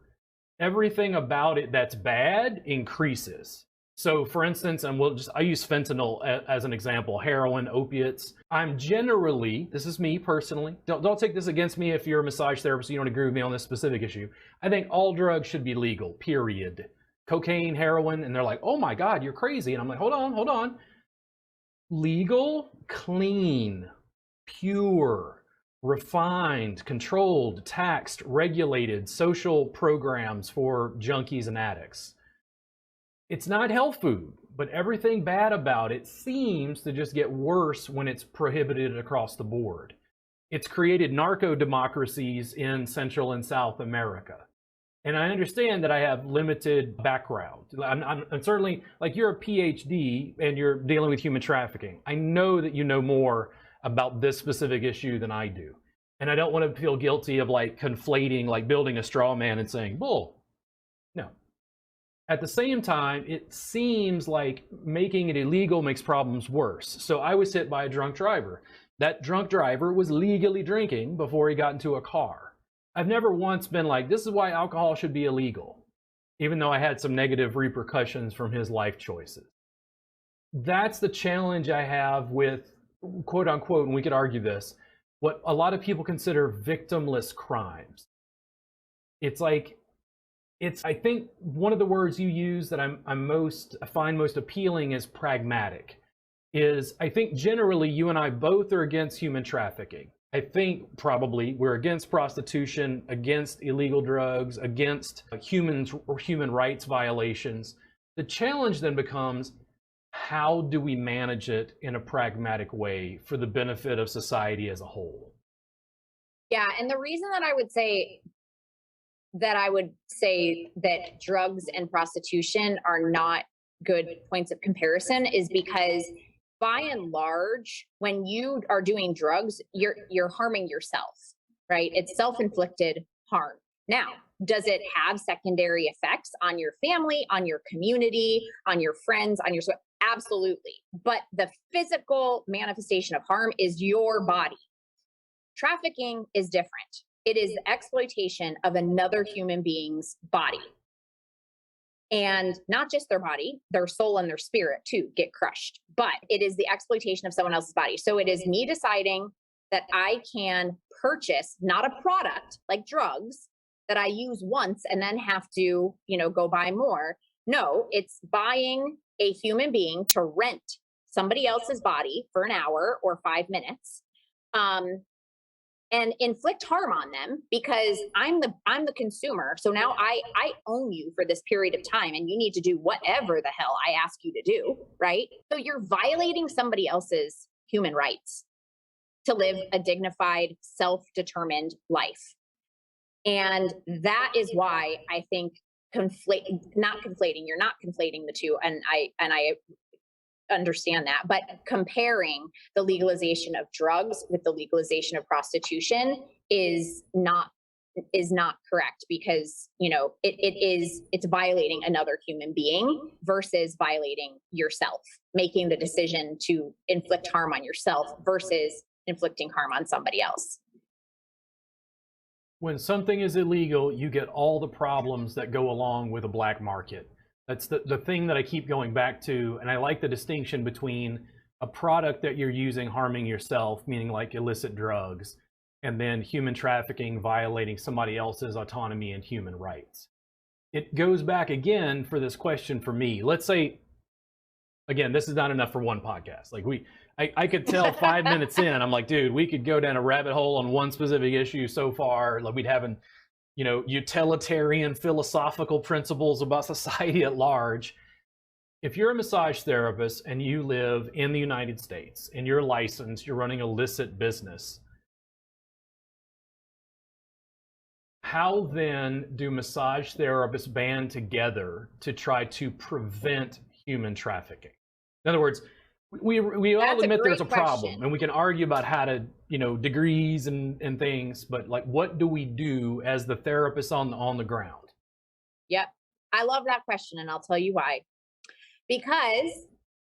everything about it that's bad increases. So for instance, and I use fentanyl as an example, heroin, opiates. I'm generally, this is me personally, don't take this against me if you're a massage therapist, you don't agree with me on this specific issue. I think all drugs should be legal, period. Cocaine, heroin, and they're like, oh my God, you're crazy. And I'm like, hold on. Legal, clean, pure, refined, controlled, taxed, regulated social programs for junkies and addicts. It's not health food, but everything bad about it seems to just get worse when it's prohibited across the board. It's created narco democracies in Central and South America. And I understand that I have limited background. I'm certainly, like, you're a PhD and you're dealing with human trafficking. I know that you know more about this specific issue than I do. And I don't want to feel guilty of like conflating, like building a straw man and saying, bull. No. At the same time, it seems like making it illegal makes problems worse. So I was hit by a drunk driver. That drunk driver was legally drinking before he got into a car. I've never once been like, this is why alcohol should be illegal, even though I had some negative repercussions from his life choices. That's the challenge I have with, quote unquote, and we could argue this, what a lot of people consider victimless crimes. It's like, I think one of the words you use that I find most appealing is pragmatic. I think generally you and I both are against human trafficking. I think probably we're against prostitution, against illegal drugs, against human rights violations. The challenge then becomes, how do we manage it in a pragmatic way for the benefit of society as a whole? Yeah, and the reason that I would say that drugs and prostitution are not good points of comparison is because by and large, when you are doing drugs, you're harming yourself, right? It's self-inflicted harm. Now, does it have secondary effects on your family, on your community, on your friends, on your... Absolutely. But the physical manifestation of harm is your body. Trafficking is different. It is the exploitation of another human being's body. And not just their body, their soul and their spirit too get crushed. But it is the exploitation of someone else's body. So it is me deciding that I can purchase not a product like drugs that I use once and then have to, go buy more. No, it's buying a human being to rent somebody else's body for an hour or 5 minutes. And inflict harm on them because I'm the consumer. So now I own you for this period of time and you need to do whatever the hell I ask you to do, right? So you're violating somebody else's human rights. to live a dignified, self-determined life. And that is why I think you're not conflating the two. And I understand that, but comparing the legalization of drugs with the legalization of prostitution is not correct, because it's violating another human being versus violating yourself, making the decision to inflict harm on yourself versus inflicting harm on somebody else. When something is illegal, you get all the problems that go along with a black market. That's the thing that I keep going back to. And I like the distinction between a product that you're using harming yourself, meaning like illicit drugs, and then human trafficking, violating somebody else's autonomy and human rights. It goes back again for this question for me. Let's say, again, this is not enough for one podcast. Like I could tell 5 minutes in, I'm like, dude, we could go down a rabbit hole on one specific issue so far. Like we'd have utilitarian philosophical principles about society at large. If you're a massage therapist and you live in the United States and you're licensed, you're running a illicit business, how then do massage therapists band together to try to prevent human trafficking? In other words, we all admit there's a problem, and we can argue about how to, degrees and things, but like, what do we do as the therapists on the ground? Yep. I love that question, and I'll tell you why. Because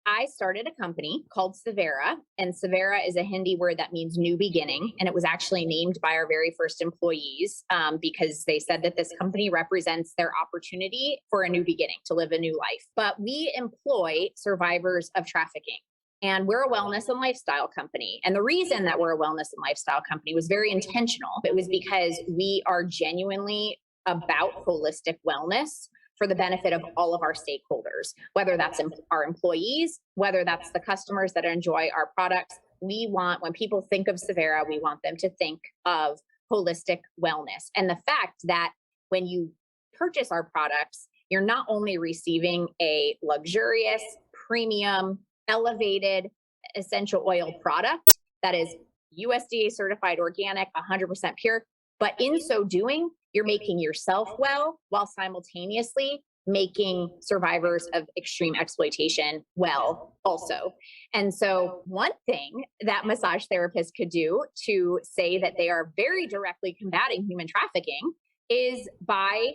I started a company called Savera, and Savera is a Hindi word that means new beginning. And it was actually named by our very first employees because they said that this company represents their opportunity for a new beginning, to live a new life. But we employ survivors of trafficking. And we're a wellness and lifestyle company. And the reason that we're a wellness and lifestyle company was very intentional. It was because we are genuinely about holistic wellness for the benefit of all of our stakeholders, whether that's our employees, whether that's the customers that enjoy our products. We want, when people think of Savera, we want them to think of holistic wellness. And the fact that when you purchase our products, you're not only receiving a luxurious, premium, elevated essential oil product that is USDA certified organic, 100% pure, but in so doing, you're making yourself well while simultaneously making survivors of extreme exploitation well also. And so one thing that massage therapists could do to say that they are very directly combating human trafficking is by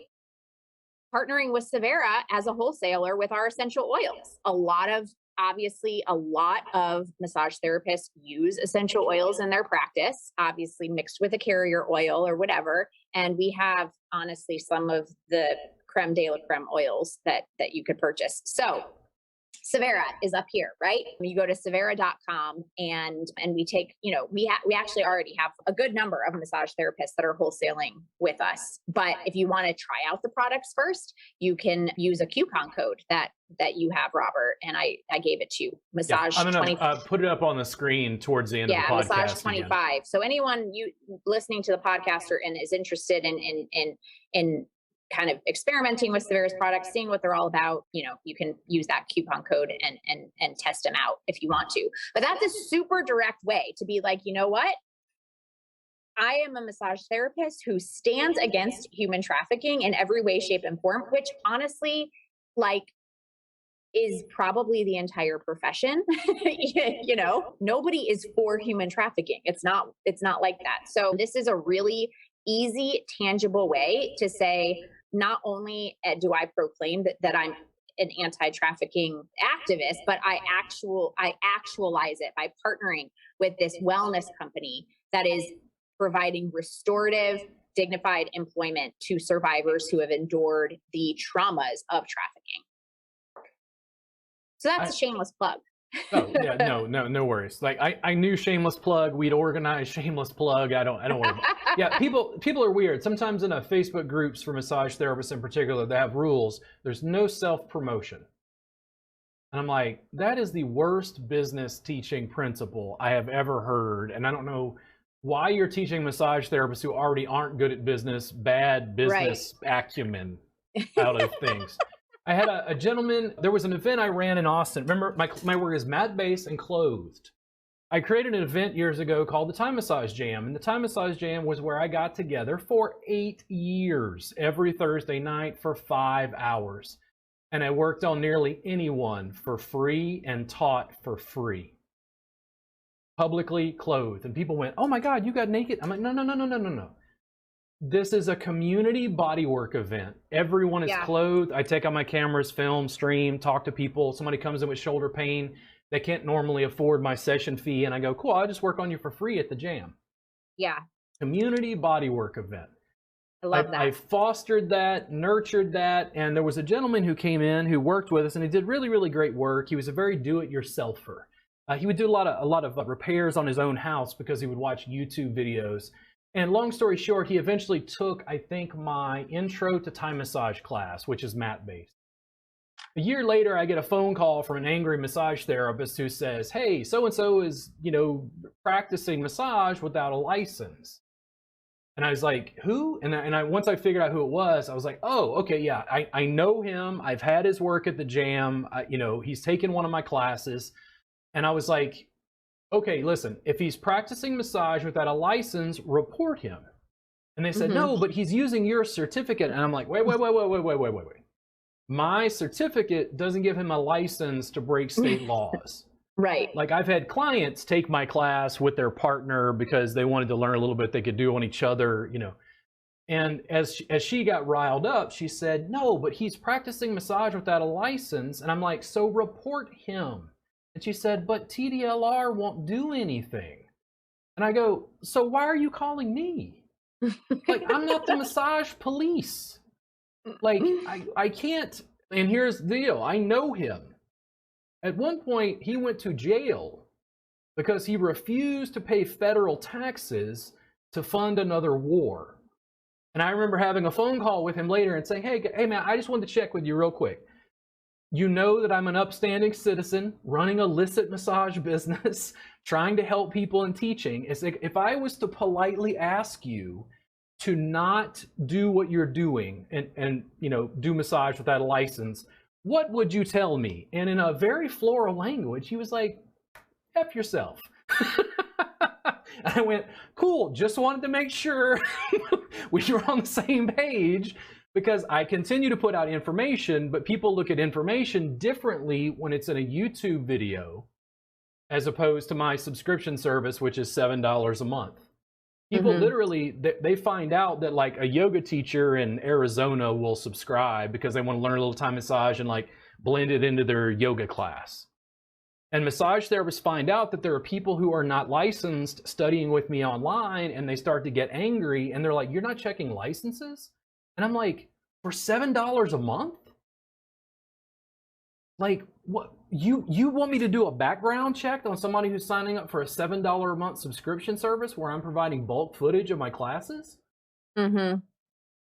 partnering with Savera as a wholesaler with our essential oils. Obviously, a lot of massage therapists use essential oils in their practice, obviously mixed with a carrier oil or whatever. And we have, honestly, some of the creme de la creme oils that you could purchase. So Savera is up here, right? You go to Savera.com and we take, we actually already have a good number of massage therapists that are wholesaling with us. But if you want to try out the products first, you can use a coupon code that you have, Robert, and I gave it to you. Massage. Yeah, I'm gonna put it up on the screen towards the end of the podcast. Yeah, Massage 25. Again. So anyone listening to the podcast and is interested in kind of experimenting with the various products, seeing what they're all about, you can use that coupon code and test them out if you want to. But that's a super direct way to be like, you know what? I am a massage therapist who stands against human trafficking in every way, shape, and form, which honestly, is probably the entire profession. Nobody is for human trafficking. It's not like that. So this is a really easy, tangible way to say, not only do I proclaim that I'm an anti-trafficking activist, but I actualize it by partnering with this wellness company that is providing restorative, dignified employment to survivors who have endured the traumas of trafficking. So that's a shameless plug. Oh yeah, no worries. Like I knew shameless plug. We'd organize shameless plug. I don't worry. Yeah, people are weird. Sometimes in Facebook groups for massage therapists in particular, they have rules. There's no self-promotion. And I'm like, that is the worst business teaching principle I have ever heard. And I don't know why you're teaching massage therapists who already aren't good at business, bad business acumen out of things. I had a gentleman, there was an event I ran in Austin. Remember, my work is mat-based and clothed. I created an event years ago called the Time Massage Jam. And the Time Massage Jam was where I got together for 8 years, every Thursday night for 5 hours. And I worked on nearly anyone for free and taught for free. Publicly clothed. And people went, oh my God, you got naked? I'm like, no, no, no, no, no, no, no. This is a community bodywork event. Everyone is clothed. I take out my cameras, film, stream, talk to people. Somebody comes in with shoulder pain. They can't normally afford my session fee. And I go, cool, I'll just work on you for free at the jam. Yeah. Community bodywork event. I love that. I fostered that, nurtured that. And there was a gentleman who came in who worked with us, and he did really, really great work. He was a very do-it-yourselfer. He would do a lot of repairs on his own house because he would watch YouTube videos. And long story short, he eventually took, I think, my intro to Thai massage class, which is mat-based. A year later, I get a phone call from an angry massage therapist who says, hey, so-and-so is, practicing massage without a license. And I was like, who? And once I figured out who it was, I was like, oh, okay, yeah, I know him. I've had his work at the jam. He's taken one of my classes. And I was like, okay, listen, if he's practicing massage without a license, report him. And they said, no, but he's using your certificate. And I'm like, wait. My certificate doesn't give him a license to break state laws. Right. Like, I've had clients take my class with their partner because they wanted to learn a little bit they could do on each other, And as she got riled up, she said, no, but he's practicing massage without a license. And I'm like, so report him. And she said, but TDLR won't do anything. And I go, so why are you calling me? Like, I'm not the massage police. Like, I can't. And here's the deal. I know him. At one point, he went to jail because he refused to pay federal taxes to fund another war. And I remember having a phone call with him later and saying, hey man, I just wanted to check with you real quick. You know that I'm an upstanding citizen running a illicit massage business, trying to help people in teaching. It's like, if I was to politely ask you to not do what you're doing and do massage without a license, what would you tell me? And in a very floral language, he was like, F yourself. I went, cool, just wanted to make sure we were on the same page, because I continue to put out information, but people look at information differently when it's in a YouTube video as opposed to my subscription service, which is $7 a month. People literally, they find out that like a yoga teacher in Arizona will subscribe because they want to learn a little Thai massage and like blend it into their yoga class. And massage therapists find out that there are people who are not licensed studying with me online, and they start to get angry and they're like, you're not checking licenses? And I'm like, for $7 a month? Like, what? You want me to do a background check on somebody who's signing up for a $7 a month subscription service where I'm providing bulk footage of my classes? And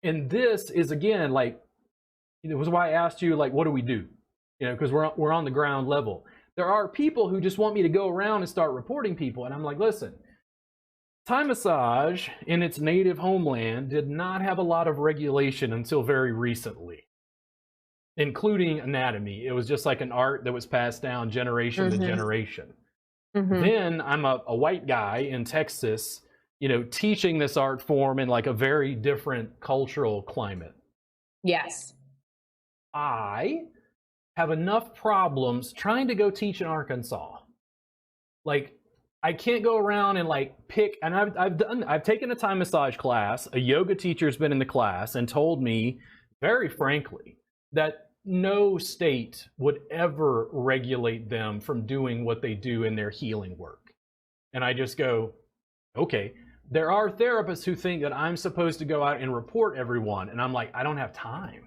this is, again, like, it was why I asked you, like, what do we do? Because we're on the ground level. There are people who just want me to go around and start reporting people. And I'm like, listen, Thai massage in its native homeland did not have a lot of regulation until very recently, including anatomy. It was just like an art that was passed down generation to generation. Then I'm a white guy in Texas, teaching this art form in like a very different cultural climate. Yes. I have enough problems trying to go teach in Arkansas. Like, I can't go around and like pick, and I've taken a Thai massage class. A yoga teacher's been in the class and told me very frankly that no state would ever regulate them from doing what they do in their healing work. And I just go, okay. There are therapists who think that I'm supposed to go out and report everyone, and I'm like, I don't have time.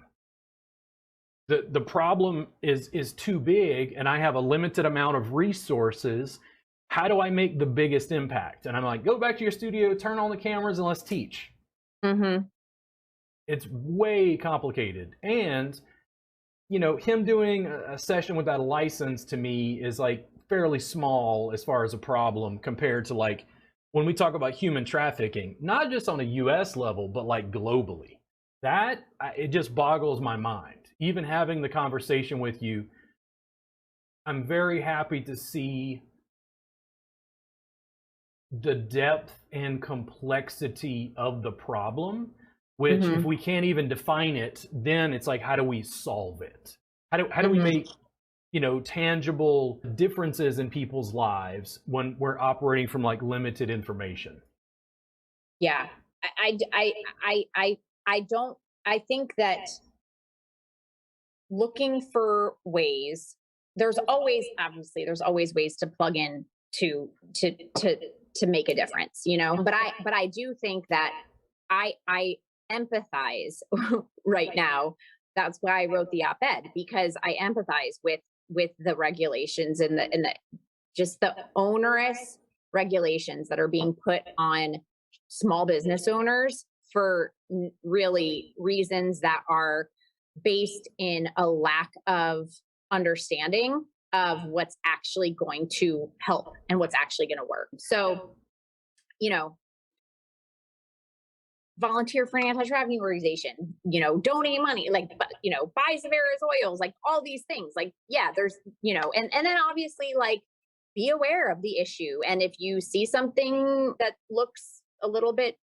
The problem is too big, and I have a limited amount of resources. How do I make the biggest impact? And I'm like, go back to your studio, turn on the cameras, and let's teach. It's way complicated. And, him doing a session without a license to me is like fairly small as far as a problem compared to like when we talk about human trafficking, not just on a US level, but like globally. It just boggles my mind. Even having the conversation with you, I'm very happy to see the depth and complexity of the problem, which if we can't even define it, then it's like, how do we solve it? How do we make, tangible differences in people's lives when we're operating from like limited information? Yeah. I think that looking for ways, there's always ways to plug in to make a difference, but I do think that I empathize right now. That's why I wrote the op-ed, because I empathize with the regulations and the just the onerous regulations that are being put on small business owners for really reasons that are based in a lack of understanding of what's actually going to help and what's actually going to work. So, volunteer for an anti-trafficking organization, donate money, buy Zavera's oils, like all these things. Like, yeah, there's, and then obviously like be aware of the issue. And if you see something that looks a little bit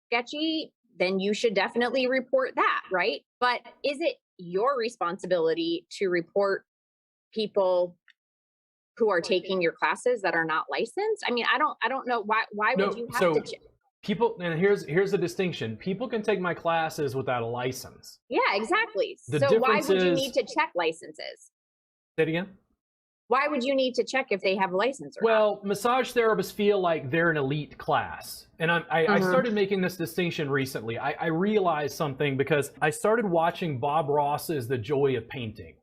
sketchy, then you should definitely report that, right? But is it your responsibility to report people who are taking your classes that are not licensed? I mean, I don't know why would you have to people, and here's the distinction. People can take my classes without a license. Yeah, exactly. So why would you need to check licenses? Say it again. Why would you need to check if they have a license or not? Massage therapists feel like they're an elite class. And I started making this distinction recently. I realized something because I started watching Bob Ross's The Joy of Painting.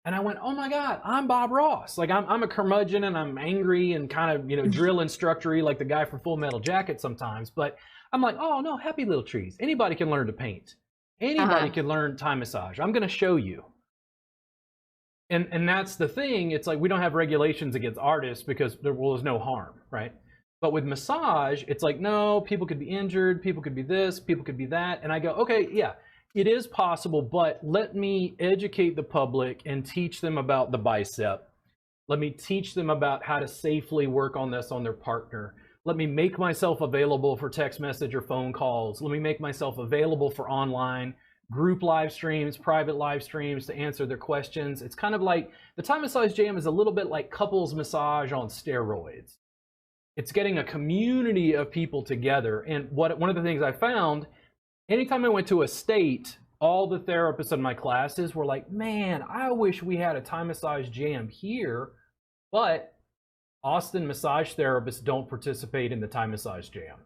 And I went, oh my God, I'm Bob Ross. Like I'm a curmudgeon and I'm angry and kind of, drill instructor-y like the guy from Full Metal Jacket sometimes. But I'm like, oh no, happy little trees. Anybody can learn to paint. Anybody can learn Thai massage. I'm going to show you. And that's the thing. It's like we don't have regulations against artists because there's no harm, right? But with massage, it's like, no, people could be injured, people could be this, people could be that. And I go, okay, yeah, it is possible, but let me educate the public and teach them about the bicep. Let me teach them about how to safely work on this on their partner. Let me make myself available for text message or phone calls. Let me make myself available for online group live streams, private live streams to answer their questions. It's kind of like the Thai Massage Jam is a little bit like couples massage on steroids. It's getting a community of people together. And one of the things I found, anytime I went to a state, all the therapists in my classes were like, man, I wish we had a Thai Massage Jam here, but Austin massage therapists don't participate in the Thai Massage Jam.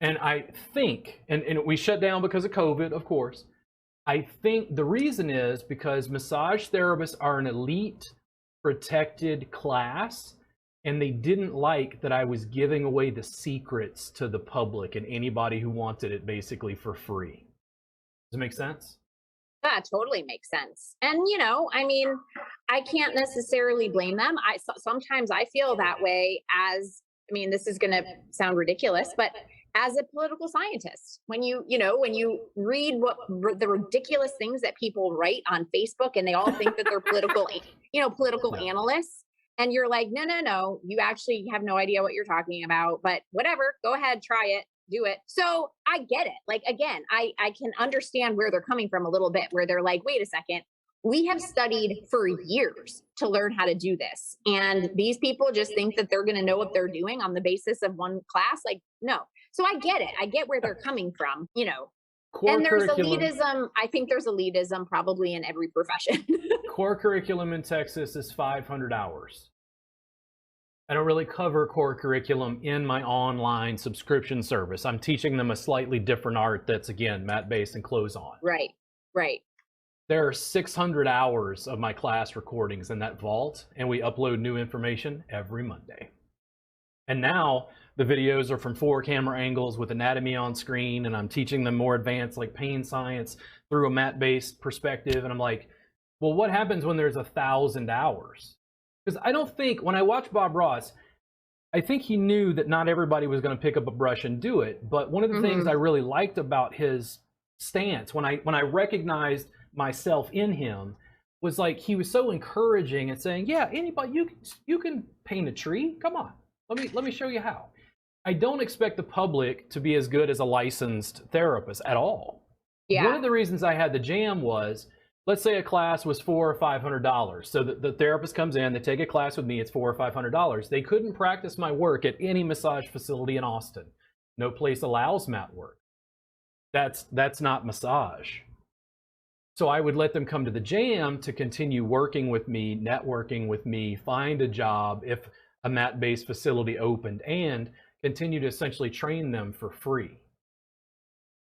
And I think, and we shut down because of COVID, of course. I think the reason is because massage therapists are an elite, protected class, and they didn't like that I was giving away the secrets to the public and anybody who wanted it basically for free. Does it make sense? That totally makes sense. And, I mean, I can't necessarily blame them. Sometimes I feel that way this is going to sound ridiculous, but as a political scientist, when you read the ridiculous things that people write on Facebook and they all think that they're political analysts, and you're like, no, you actually have no idea what you're talking about, but whatever, go ahead, try it, do it. So I get it. Like, again, I can understand where they're coming from a little bit, where they're like, wait a second, we have studied for years to learn how to do this. And these people just think that they're going to know what they're doing on the basis of one class. Like, no. So I get it. I get where they're coming from, and there's elitism. I think there's elitism probably in every profession. Core curriculum in Texas is 500 hours. I don't really cover core curriculum in my online subscription service. I'm teaching them a slightly different art that's, again, mat-based and close-on. Right. There are 600 hours of my class recordings in that vault, and we upload new information every Monday. And now the videos are from 4 camera angles with anatomy on screen, and I'm teaching them more advanced like pain science through a mat-based perspective. And I'm like, well, what happens when there's 1,000 hours? Because I don't think, when I watched Bob Ross, I think he knew that not everybody was going to pick up a brush and do it. But one of the things I really liked about his stance, when I recognized myself in him, was like, he was so encouraging and saying, yeah, anybody, you can paint a tree. Come on, let me show you how. I don't expect the public to be as good as a licensed therapist at all. Yeah. One of the reasons I had the jam was, let's say a class was $400 or $500. So the therapist comes in, they take a class with me, it's $400 or $500. They couldn't practice my work at any massage facility in Austin. No place allows mat work. That's not massage. So I would let them come to the jam to continue working with me, networking with me, find a job if a mat-based facility opened, and continue to essentially train them for free.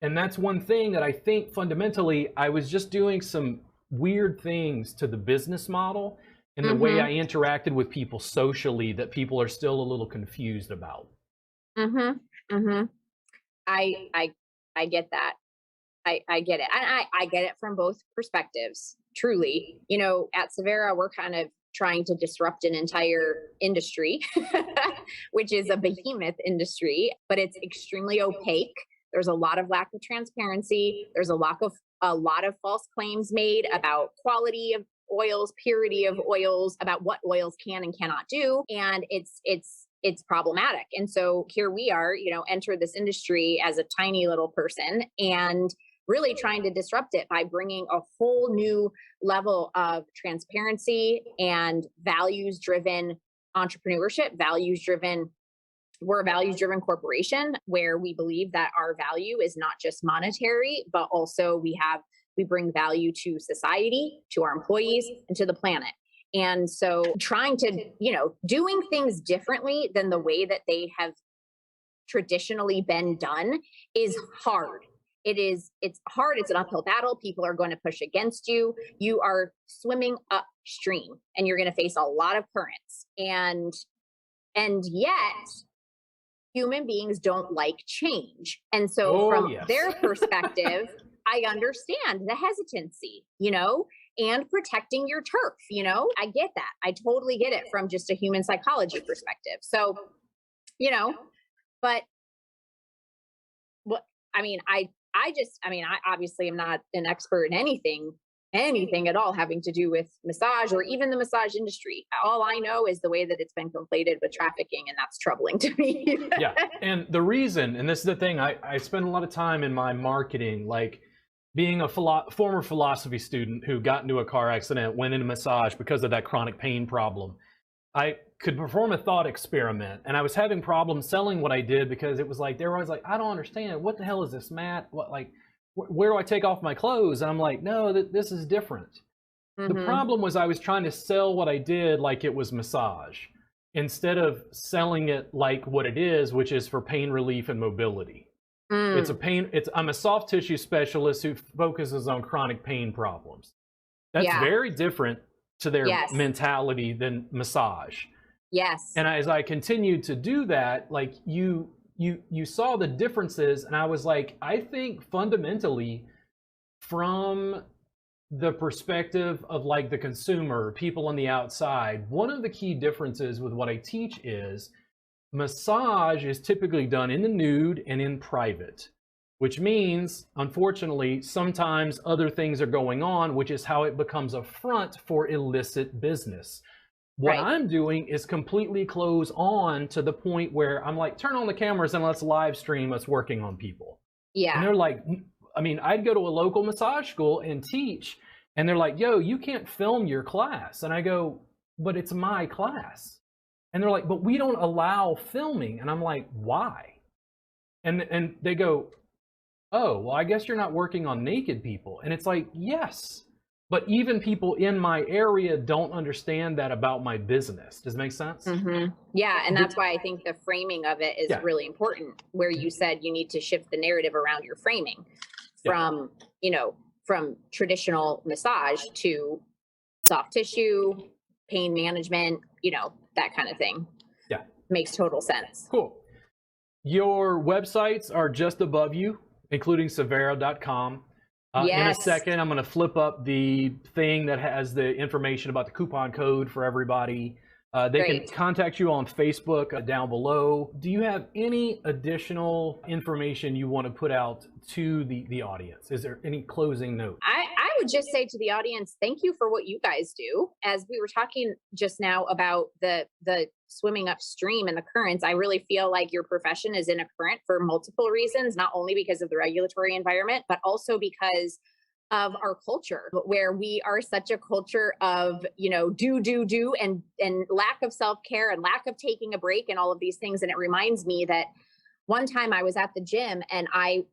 And that's one thing that I think fundamentally I was just doing some weird things to the business model and the way I interacted with people socially that people are still a little confused about. I get that. I get it. And I get it from both perspectives, truly. You know, at Severa, we're kind of trying to disrupt an entire industry, which is a behemoth industry, but it's extremely opaque. There's a lot of lack of transparency. There's a lot of false claims made about quality of oils, purity of oils, about what oils can and cannot do. And it's problematic. And so here we are, you know, enter this industry as a tiny little person and really trying to disrupt it by bringing a whole new level of transparency and values-driven entrepreneurship, we're a values-driven corporation where we believe that our value is not just monetary, but also we bring value to society, to our employees, and to the planet. And so trying to, you know, doing things differently than the way that they have traditionally been done is hard. It's hard. It's an uphill battle. People are going to push against you. You are swimming upstream and you're going to face a lot of currents. And yet human beings don't like change. And so from their perspective, I understand the hesitancy, you know, and protecting your turf, you know, I get that. I totally get it from just a human psychology perspective. So, you know, but what, I obviously am not an expert in anything at all having to do with massage or even the massage industry. All I know is the way that it's been conflated with trafficking, and that's troubling to me. Yeah. And the reason, and this is the thing, I spend a lot of time in my marketing, like being a former philosophy student who got into a car accident, went into massage because of that chronic pain problem. I could perform a thought experiment, and I was having problems selling what I did because it was like, they were always like, I don't understand. What the hell is this, Matt? What, like, where do I take off my clothes? And I'm like, no, this is different. The problem was I was trying to sell what I did like it was massage instead of selling it like what it is, which is for pain relief and mobility. I'm a soft tissue specialist who focuses on chronic pain problems. That's very different to their mentality than massage. Yes. And as I continued to do that, like you saw the differences, and I was like, I think fundamentally from the perspective of like the consumer, people on the outside, one of the key differences with what I teach is massage is typically done in the nude and in private, which means, unfortunately, sometimes other things are going on, which is how it becomes a front for illicit business. What I'm doing is completely close on to the point where I'm like, turn on the cameras and let's live stream us working on people. Yeah. And they're like, I mean, I'd go to a local massage school and teach, and they're like, yo, you can't film your class. And I go, but it's my class. And they're like, but we don't allow filming. And I'm like, why? And they go, oh, well, I guess you're not working on naked people. And it's like, yes. But even people in my area don't understand that about my business. Does it make sense? Yeah, and that's why I think the framing of it is really important, where you said you need to shift the narrative around your framing from, you know, from traditional massage to soft tissue, pain management, you know, that kind of thing. Yeah. Makes total sense. Cool. Your websites are just above you, including Severa.com. In a second, I'm going to flip up the thing that has the information about the coupon code for everybody. They can contact you on Facebook down below. Do you have any additional information you want to put out to the audience? Is there any closing note? I would just say to the audience, thank you for what you guys do. As we were talking just now about the swimming upstream and the currents, I really feel like your profession is in a current for multiple reasons, not only because of the regulatory environment, but also because of our culture, where we are such a culture of, do, and lack of self-care and lack of taking a break and all of these things. And it reminds me that one time I was at the gym and I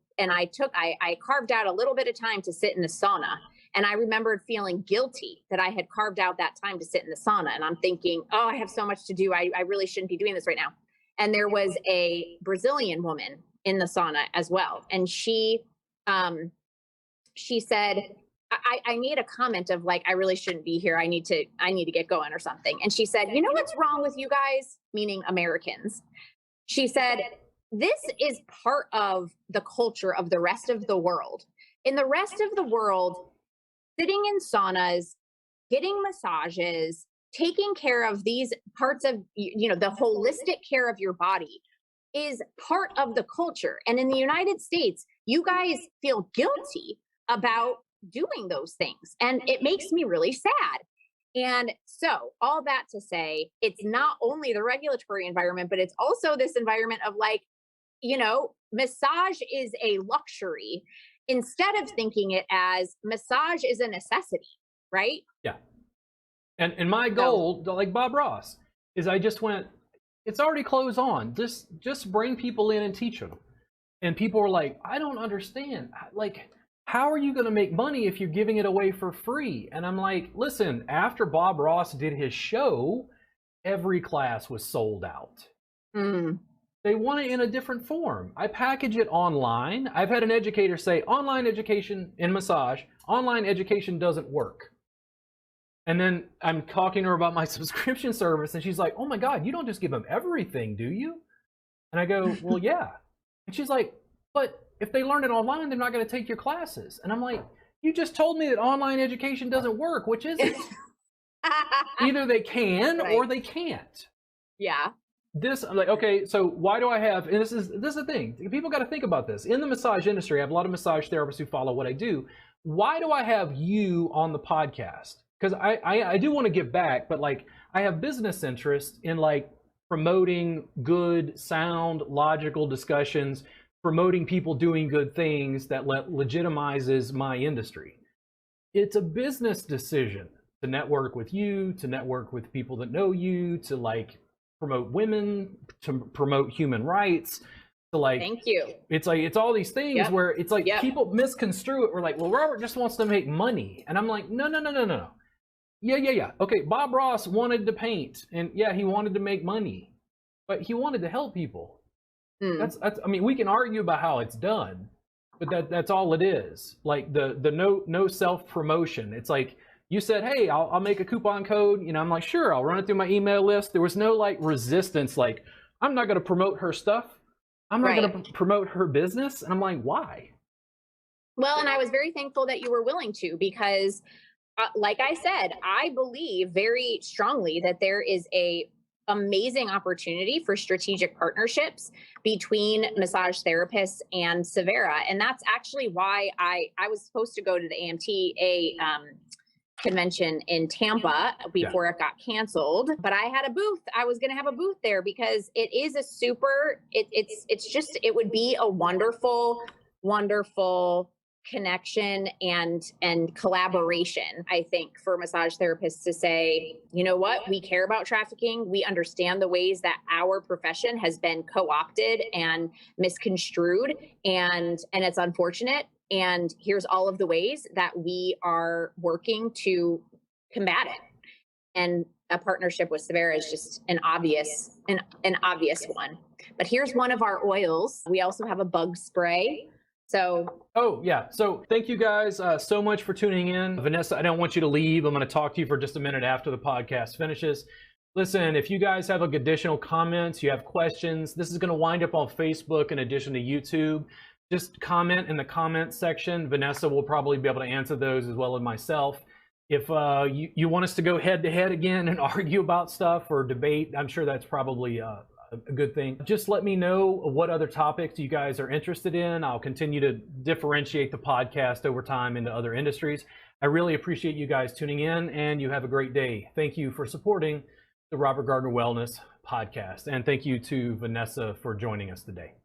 carved out a little bit of time to sit in the sauna. And I remembered feeling guilty that I had carved out that time to sit in the sauna. And I'm thinking, oh, I have so much to do. I really shouldn't be doing this right now. And there was a Brazilian woman in the sauna as well. And she said, I made a comment of like, I really shouldn't be here. I need to get going or something. And she said, you know what's wrong with you guys? Meaning Americans. She said, this is part of the culture of the rest of the world. In the rest of the world, sitting in saunas, getting massages, taking care of these parts of, the holistic care of your body is part of the culture. And in the United States, you guys feel guilty about doing those things. And it makes me really sad. And so all that to say, it's not only the regulatory environment, but it's also this environment of like, massage is a luxury instead of thinking it as massage is a necessity, right? Yeah. And my goal, like Bob Ross, is I just went, it's already closed on. Just bring people in and teach them. And people were like, I don't understand. Like, how are you going to make money if you're giving it away for free? And I'm like, listen, after Bob Ross did his show, every class was sold out. Mm. They want it in a different form. I package it online. I've had an educator say, online education in massage, online education doesn't work. And then I'm talking to her about my subscription service, and she's like, oh my God, you don't just give them everything, do you? And I go, well, yeah. And she's like, but if they learn it online, they're not going to take your classes. And I'm like, you just told me that online education doesn't work, which is it? Either they can or they can't. Yeah. I'm like, okay, so why do I have, and this is the thing, people got to think about this. In the massage industry, I have a lot of massage therapists who follow what I do. Why do I have you on the podcast? Because I do want to give back, but like I have business interest in like promoting good, sound, logical discussions, promoting people doing good things that legitimizes my industry. It's a business decision to network with you, to network with people that know you, to like promote women, to promote human rights, to like, thank you. It's like, it's all these things where it's like people misconstrue it. We're like, well, Robert just wants to make money. And I'm like, no. Yeah. Okay, Bob Ross wanted to paint, and yeah, he wanted to make money, but he wanted to help people. That's I mean, we can argue about how it's done, but that's all it is. Like the no self promotion. It's like you said, hey, I'll make a coupon code. I'm like, sure, I'll run it through my email list. There was no like resistance. Like, I'm not going to promote her stuff. I'm not going to promote her business. And I'm like, why? Well, and I was very thankful that you were willing to, because like I said, I believe very strongly that there is a amazing opportunity for strategic partnerships between massage therapists and Severa. And that's actually why I was supposed to go to the AMTA convention in Tampa before it got canceled, but I had a booth. I was going to have a booth there because it is a super, it would be a wonderful connection and collaboration, I think, for massage therapists to say, you know what, we care about trafficking. We understand the ways that our profession has been co-opted and misconstrued, and it's unfortunate. And here's all of the ways that we are working to combat it. And a partnership with Severa is just an obvious one. But here's one of our oils. We also have a bug spray. So, oh yeah. So thank you guys so much for tuning in. Vanessa, I don't want you to leave. I'm going to talk to you for just a minute after the podcast finishes. Listen, if you guys have like additional comments, you have questions, this is going to wind up on Facebook in addition to YouTube. Just comment in the comments section. Vanessa will probably be able to answer those as well as myself. If you want us to go head to head again and argue about stuff or debate, I'm sure that's probably a good thing. Just let me know what other topics you guys are interested in. I'll continue to differentiate the podcast over time into other industries. I really appreciate you guys tuning in, and you have a great day. Thank you for supporting the Robert Gardner Wellness Podcast, and thank you to Vanessa for joining us today.